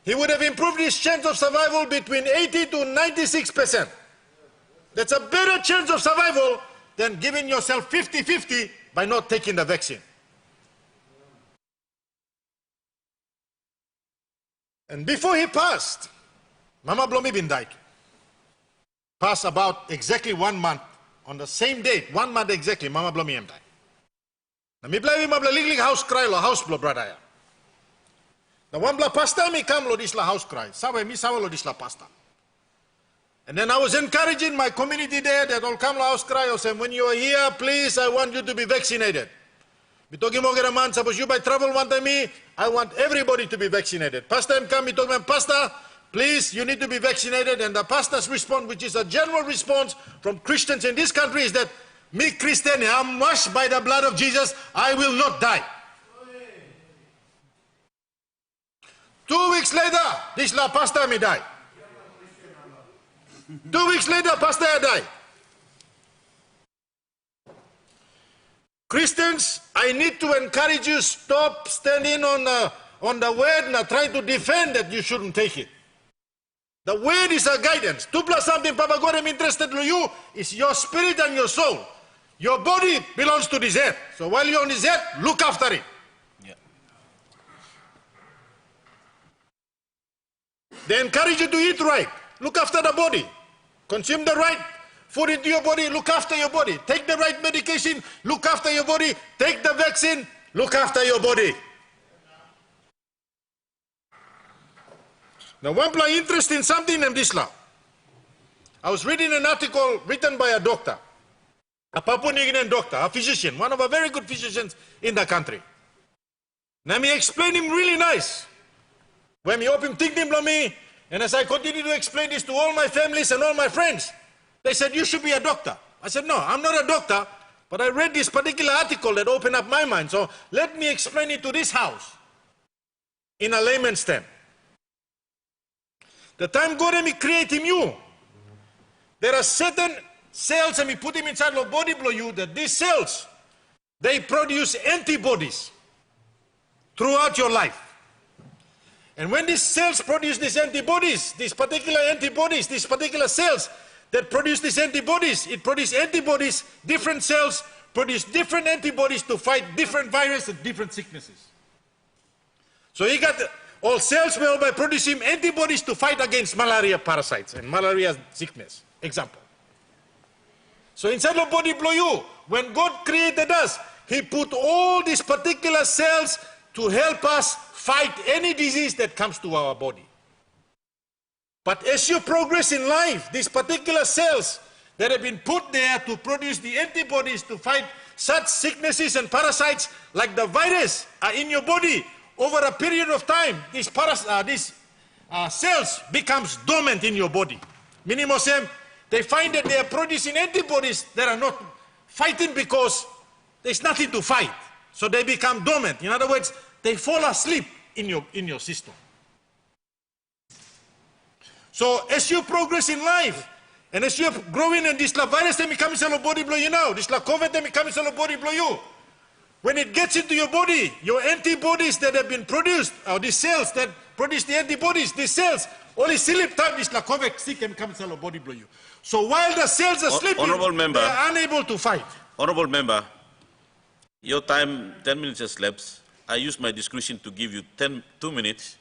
He would have improved his chance of survival between 80 to 96%. That's a better chance of survival than giving yourself 50-50 by not taking the vaccine. And before he passed, Mama Blomibin died. Passed about exactly 1 month, on the same date, 1 month exactly, Mama Blomibin died. Na mi blai ma bla liglig house cry lo house blo brother. Na one bla pasta mi come lo disla house cry. Sabe mi sabe lo disla pasta. And then I was encouraging my community there that all come lo house cry. I said, when you are here, please, I want you to be vaccinated. Bitogi mo gera man, suppose you by travel one time me, I want everybody to be vaccinated. Pasta him come, he told me, Pastor, please, you need to be vaccinated. And the pastor's response, which is a general response from Christians in this country, is that, me Christian, I'm washed by the blood of Jesus, I will not die. 2 weeks later, this la pastor me die. 2 weeks later, pastor died. Christians, I need to encourage you, stop standing on the word and trying to defend that you shouldn't take it. The word is a guidance. To plus something Papa God am interested in you is your spirit and your soul. Your body belongs to this earth. So while you're on this earth, look after it. Yeah. They encourage you to eat right. Look after the body. Consume the right food into your body, look after your body. Take the right medication, look after your body. Take the vaccine, look after your body. Now, one plan interest in something in this law. I was reading an article written by a doctor, a Papua New Guinean doctor, a physician, one of the very good physicians in the country. Now, me explain him really nice. When me open thinking about me, and as I continue to explain this to all my families and all my friends, they said, you should be a doctor. I said, no, I'm not a doctor, but I read this particular article that opened up my mind. So let me explain it to this house in a layman's term. The time God and me create him you, there are certain cells and we put him inside your body below you, that these cells, they produce antibodies throughout your life. And when these cells produce these antibodies, these particular cells that produce these antibodies, it produces antibodies, different cells produce different antibodies to fight different viruses and different sicknesses. So he got all cells well by producing antibodies to fight against malaria parasites and malaria sickness, example. So inside the body below you, when God created us, he put all these particular cells to help us fight any disease that comes to our body. But as you progress in life, these particular cells that have been put there to produce the antibodies to fight such sicknesses and parasites like the virus are in your body, over a period of time, these cells becomes dormant in your body. Meaning, they find that they are producing antibodies that are not fighting because there's nothing to fight. So they become dormant. In other words, they fall asleep in your system. So as you progress in life, and as you're growing in this virus that becomes in your body below you now, this COVID that becomes in your body below you, when it gets into your body, your antibodies that have been produced, or these cells that produce the antibodies, these cells, only sleep time this COVID sick and comes in your body below you. So while the cells are sleeping, they are unable to fight. Honorable Member, your time, 10 minutes has elapsed. I use my discretion to give you 2 minutes.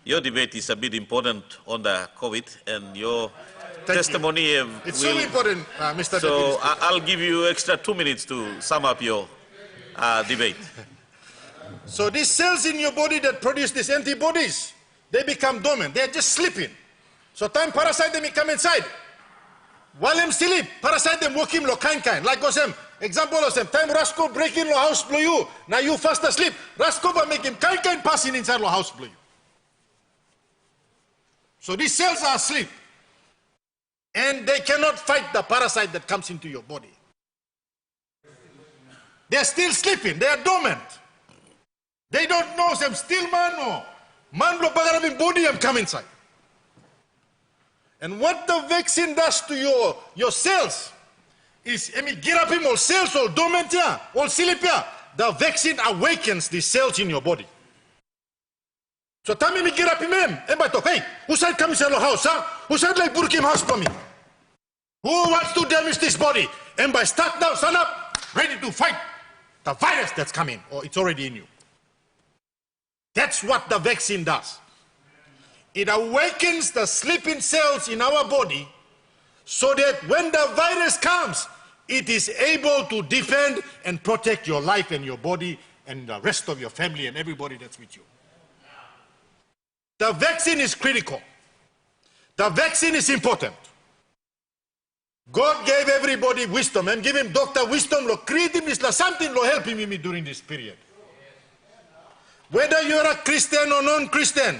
Your debate is a bit important on the COVID, and your testimony it's so important, Mr. So Deputy. I'll give you extra 2 minutes to sum up your debate. So these cells in your body that produce these antibodies, they become dormant. They're just sleeping. So time parasite them come inside. While them sleep, parasite them work him lo kind. Like Osem, example Osem, time Rasko break in lo house blow you. Now you fast asleep. Rasko will make him kind passing inside lo house blow you. So these cells are asleep. And they cannot fight the parasite that comes into your body. They're still sleeping. They are dormant. They don't know them still man or man lo bagarabin body am come inside. And what the vaccine does to your cells is, get up him all cells, all dormant, all sleep. The vaccine awakens the cells in your body. So tell me get up him, and by talk, hey, who said come to your house, huh? Who said like Burkim house for me? Who wants to damage this body? And by start now, stand up, ready to fight the virus that's coming, or it's already in you. That's what the vaccine does. It awakens the sleeping cells in our body so that when the virus comes, it is able to defend and protect your life and your body and the rest of your family and everybody that's with you. The vaccine is critical. The vaccine is important. God gave everybody wisdom and give him doctor wisdom, create him something to help him during this period. Whether you're a Christian or non-Christian,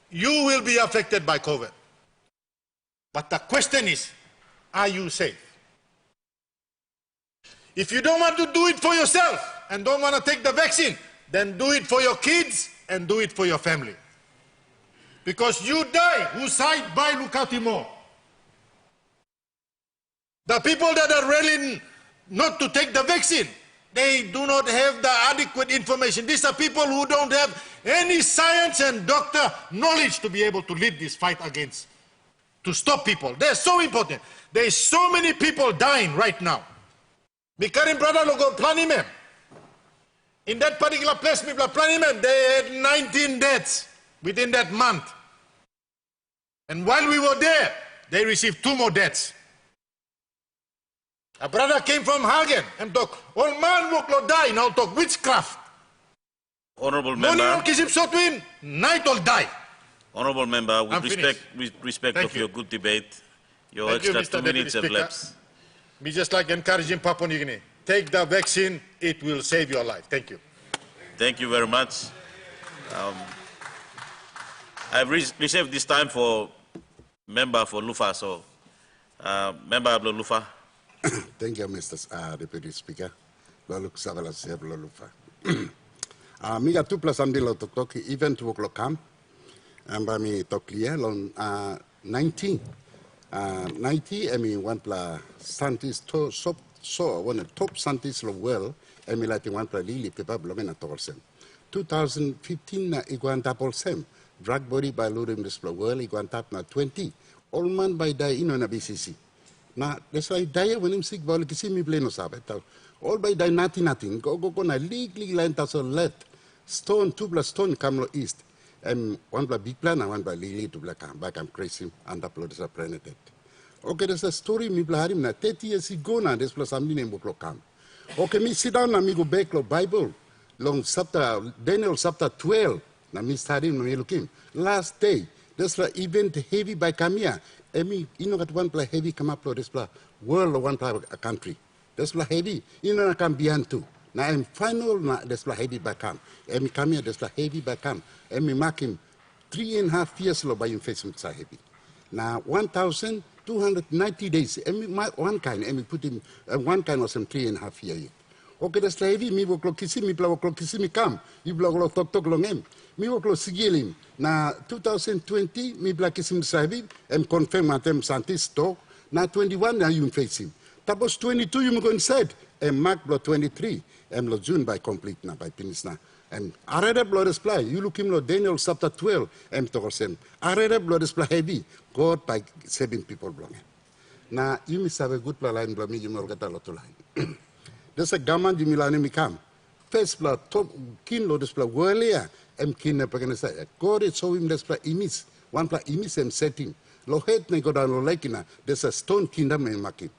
you will be affected by COVID. But the question is, are you safe? If you don't want to do it for yourself and don't want to take the vaccine, then do it for your kids and do it for your family. Because you die, who side by look out more. The people that are willing not to take the vaccine, they do not have the adequate information. These are people who don't have any science and doctor knowledge to be able to lead this fight against, to stop people. They're so important. There's so many people dying right now. Mikarim brother logo planime. In that particular place, they had 19 deaths within that month. And while we were there, they received 2 more deaths. A brother came from Hagen and talk, all man will die, now talk witchcraft. Honorable member. Night will die. Honorable member, with respect of your good debate, your extra 2 minutes have lapsed. Me just like encouraging Papua New Guinea. Take the vaccine, it will save your life. Thank you. Thank you very much. I've reserved this time for member for Lufa, so member of Lufa. Thank you, Mr. Deputy Speaker. Loluk Savala Seblo Lufa. Miga 2 plus Andilo Tok event work come. And by me talk clear on 19. 90, one pla scientist so one of top scientists of well, like one pla lily paper blomena torsem. 2015 iguan double sem. Drug body by lurim display well iguan tap na 20. All man by die in on a BCC. Na that's why die when him sick ball kisi mi play no sabe. All by die nothing. Go na league line taso left. Stone 2 plus stone come east. One by big plan and one by lily to black back and crazy and upload is a planet. Okay, there's a story me blaharim na 30 years ago na this plus something name book come. Okay, me sit down na me go back lo Bible. Long chapter Daniel chapter 12 na me study na me looking. Last day, there's a event heavy by Kamia. Me you know that one play heavy come up lo this play world one play a country. This play heavy. You know na come beyond too. Na final na this play heavy by come. Me Kamia this play heavy by come. Me mark him 3.5 years lo by him face him heavy. Now 1,290 days. One kind. Me put him one kind was some 3.5 years. Okay, that's heavy. Me work lo kisi me play work lo kisi me come. You blog lo talk long him. Me work lo sigilim. Na 2020 me play kisi me heavy. Confirm atem scientist talk. Na 21 na you face him. Tapos 22 you me go inside. Mark lo 23. Lo June by complete na by finish na. Arere blood display. You look him lo Daniel chapter 12. Torsem. Arere blood display heavy. God by 7 people belong. Now you must have a good line blood me you more get a lot of line. There's a gaman you milani me come. First blood top kin lo display worlia. Kin na pagana say. God is so him display imis. One play imis setting. Lo head na go down lo lekina. There's a stone kingdom in makin.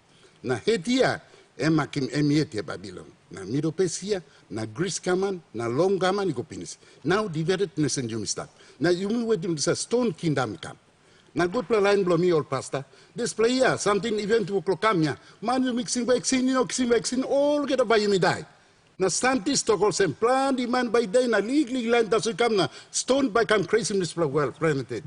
Na head here. Makim emiete Babylon. Na Midopesia, na Greece Gaman, na Long Gaman, you go finish. Now divided nation you start. Now you move with him to stone kingdom come. Now good line blow me all pastor. This play here, something event to come here. Man you mixing vaccine, you know, mixing vaccine, all get up by you die. Na scientists talk all same plan, the man by day, na legally land does come na stone by come crazy in this well planeted.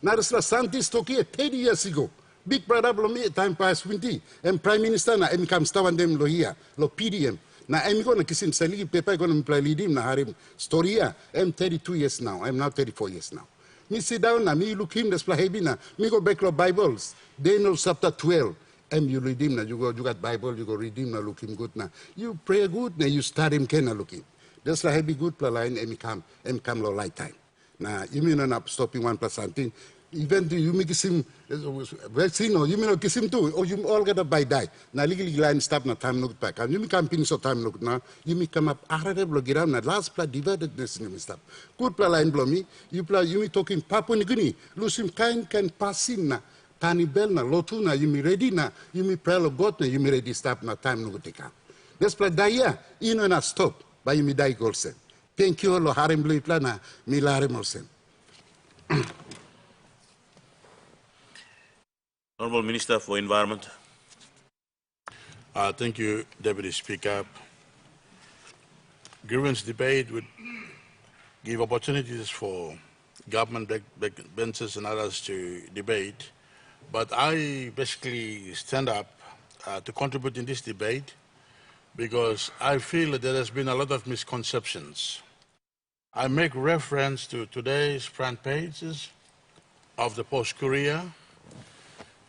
Now the scientists talk here 30 years ago. Big brother blow time pass 20 and prime minister na em come stawan dem lo here lo PDM na em go na kisim sali paper go na play lead him na harim story em 32 years now I'm now 34 years now Me sit down na, me look him, desplay hebina. Me go back to Bibles. Daniel chapter 12. You read him na, you got Bible, you go read him na, look him good na. You pray good na, you start him can na look him. That's like be good per line, and come low light time. Now, you mean not stopping 1 something. Even you make him vaccine or you mean kiss him too, or you all get a by die. Now legally line stop na time look back. And you may come finish time look now, you may come up blogiram na last play dividedness in the stop. Good play line blow me, you may talking Papua New Guinea, lose him kind can pass in na. Tani bel na lotuna, you may ready na, you may pray of God na, you may ready stop na time look take up. This play die, you know not stop, but you may die golsen. Thank you all harim blue plana, milare molsen. Honourable Minister for Environment. Thank you, Deputy Speaker. Grievance debate would give opportunities for government benches and others to debate, but I basically stand up to contribute in this debate because I feel that there has been a lot of misconceptions. I make reference to today's front pages of the Post-Courier,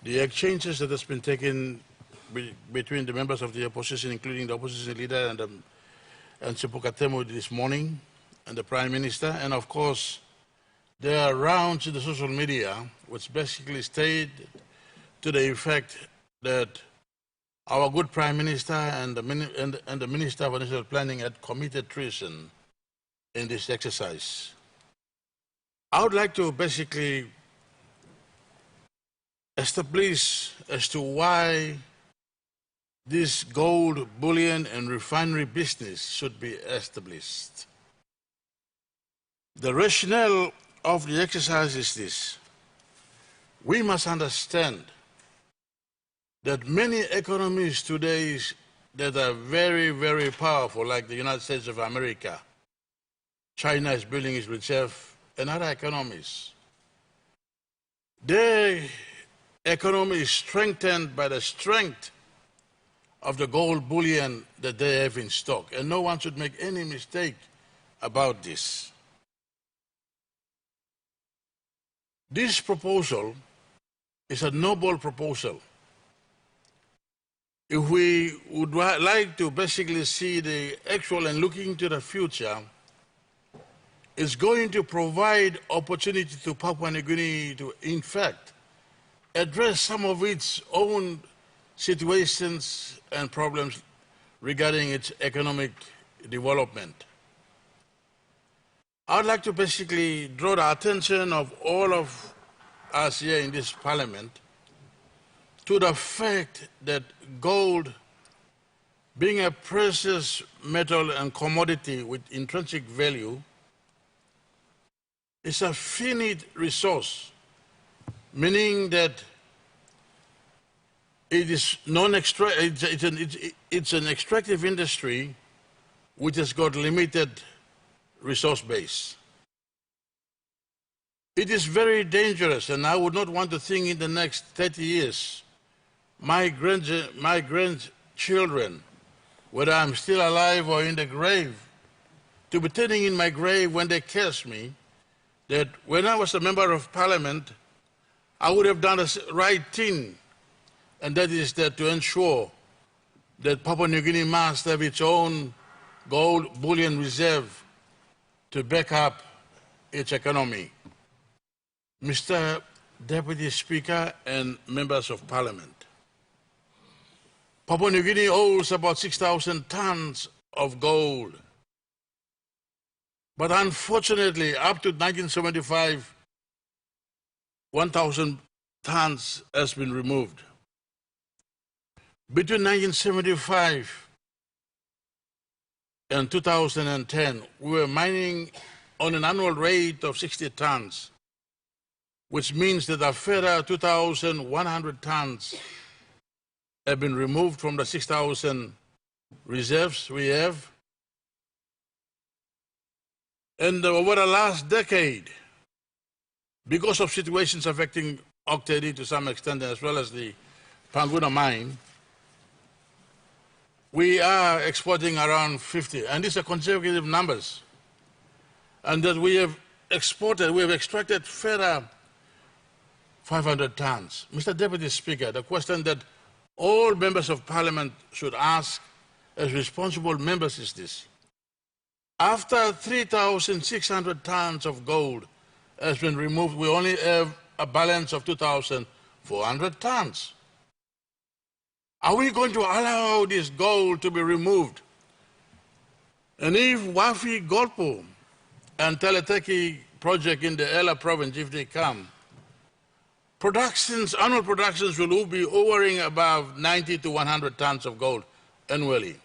the exchanges that has been taken between the members of the opposition, including the opposition leader and Sipukatemu this morning, and the Prime Minister, and of course, there are rounds in the social media which basically state to the effect that our good Prime Minister and the Minister of National Planning had committed treason in this exercise. I would like to basically establish as to why this gold bullion and refinery business should be established. The rationale of the exercise is this. We must understand that many economies today that are very, very powerful, like the United States of America, China is building its reserve, and other economies, their economy is strengthened by the strength of the gold bullion that they have in stock. And no one should make any mistake about this. This proposal is a noble proposal. If we would like to basically see the actual and looking to the future, it's going to provide opportunity to Papua New Guinea to, in fact, address some of its own situations and problems regarding its economic development. I'd like to basically draw the attention of all of us here in this parliament to the fact that gold, being a precious metal and commodity with intrinsic value, is a finite resource, meaning that it is it's an extractive industry which has got limited resource base. It is very dangerous, and I would not want to think in the next 30 years, my grandchildren, whether I'm still alive or in the grave, to be turning in my grave when they curse me, that when I was a member of parliament, I would have done the right thing, and that is that to ensure that Papua New Guinea must have its own gold bullion reserve to back up its economy. Mr. Deputy Speaker and members of parliament, Papua New Guinea owes about 6,000 tons of gold. But unfortunately, up to 1975, 1,000 tons has been removed. Between 1975 and 2010, we were mining on an annual rate of 60 tons, which means that a further 2,100 tons have been removed from the 6,000 reserves we have. And over the last decade, because of situations affecting Octedi to some extent, as well as the Panguna mine, we are exporting around 50, and these are conservative numbers. And that we have exported, we have extracted further 500 tons. Mr. Deputy Speaker, the question that all members of parliament should ask as responsible members is this. After 3,600 tons of gold has been removed, we only have a balance of 2,400 tons. Are we going to allow this gold to be removed? And if Wafi Golpo and Teleteki project in the Ella province, if they come, annual productions will be hovering above 90 to 100 tons of gold annually.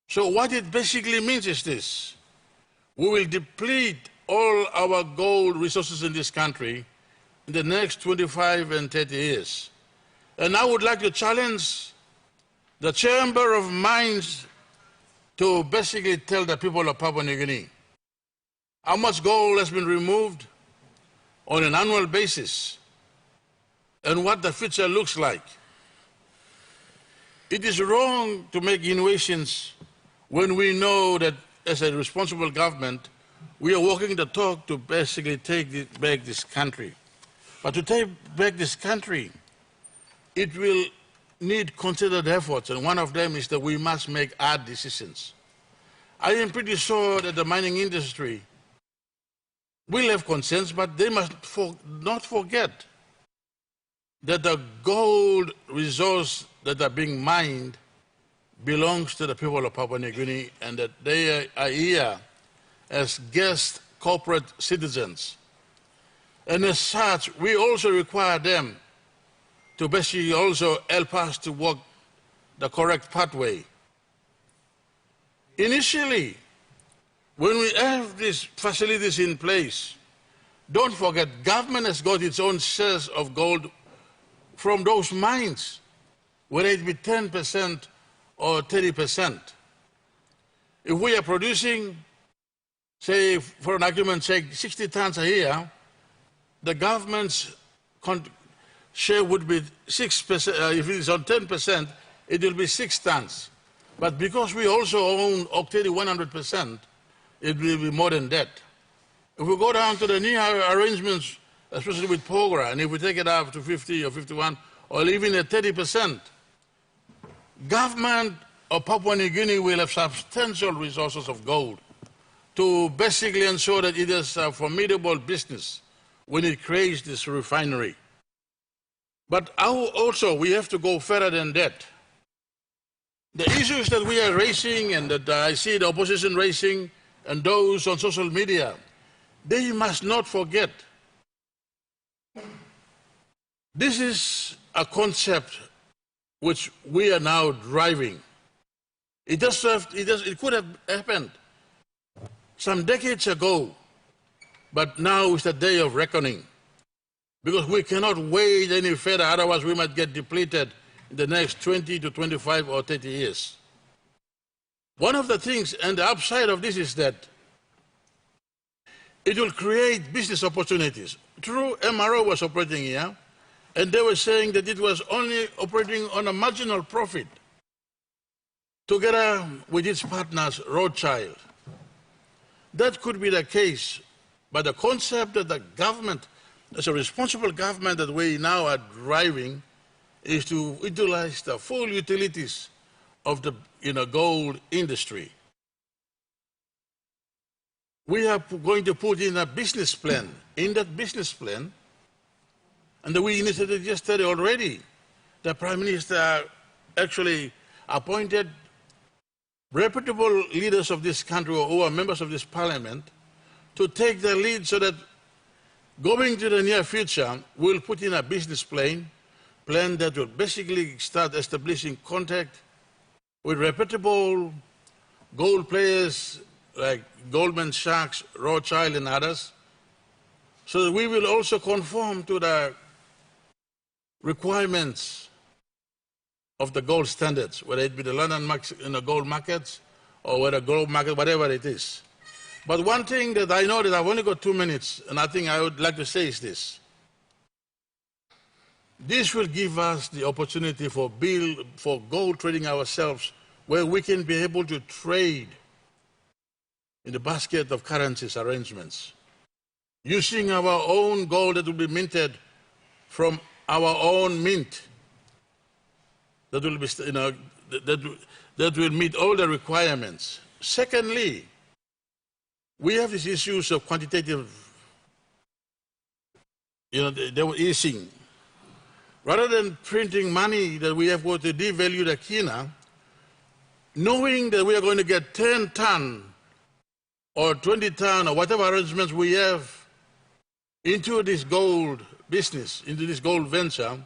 So what it basically means is this: we will deplete all our gold resources in this country in the next 25 and 30 years. And I would like to challenge the Chamber of Mines to basically tell the people of Papua New Guinea how much gold has been removed on an annual basis and what the future looks like. It is wrong to make innovations when we know that as a responsible government, we are walking the talk to basically take back this country. But to take back this country, it will need considered efforts, and one of them is that we must make hard decisions. I am pretty sure that the mining industry will have concerns, but they must not forget that the gold resource that are being mined belongs to the people of Papua New Guinea, and that they are here as guest corporate citizens. And as such, we also require them to basically also help us to walk the correct pathway. Initially, when we have these facilities in place, don't forget, government has got its own shares of gold from those mines, whether it be 10% or 30%. If we are producing, say, for an argument's sake, 60 tons a year, the government's share would be 6%. If it is on 10%, it will be 6 tons. But because we also own Octady 100%, it will be more than that. If we go down to the new arrangements, especially with Pogra, and if we take it up to 50 or 51, or even at 30%, government of Papua New Guinea will have substantial resources of gold to basically ensure that it is a formidable business when it creates this refinery. But also, we have to go further than that. The issues that we are raising and that I see the opposition raising and those on social media, they must not forget. This is a concept which we are now driving. It could have happened some decades ago, but now is the day of reckoning. Because we cannot wait any further, otherwise we might get depleted in the next 20 to 25 or 30 years. One of the things, and the upside of this is that it will create business opportunities. True, MRO was operating here, and they were saying that it was only operating on a marginal profit, together with its partners, Rothschild. That could be the case, but the concept that the government, as a responsible government that we now are driving, is to utilize the full utilities of the gold industry. We are going to put in a business plan. In that business plan, and we initiated yesterday already, the Prime Minister actually appointed reputable leaders of this country who are members of this parliament to take the lead so that going to the near future, we'll put in a business plan that will basically start establishing contact with reputable gold players like Goldman Sachs, Rothschild, and others, so that we will also conform to the requirements of the gold standards, whether it be the London gold markets or whether gold market, whatever it is. But one thing that I know that I've only got 2 minutes, and I think I would like to say is this. This will give us the opportunity for gold trading ourselves, where we can be able to trade in the basket of currencies arrangements. using our own gold that will be minted from our own mint, that will be, that will meet all the requirements. Secondly, we have these issues of quantitative, they were easing. Rather than printing money that we have got to devalue the kina, knowing that we are going to get 10 ton or 20 ton or whatever arrangements we have into this gold business, into this gold venture,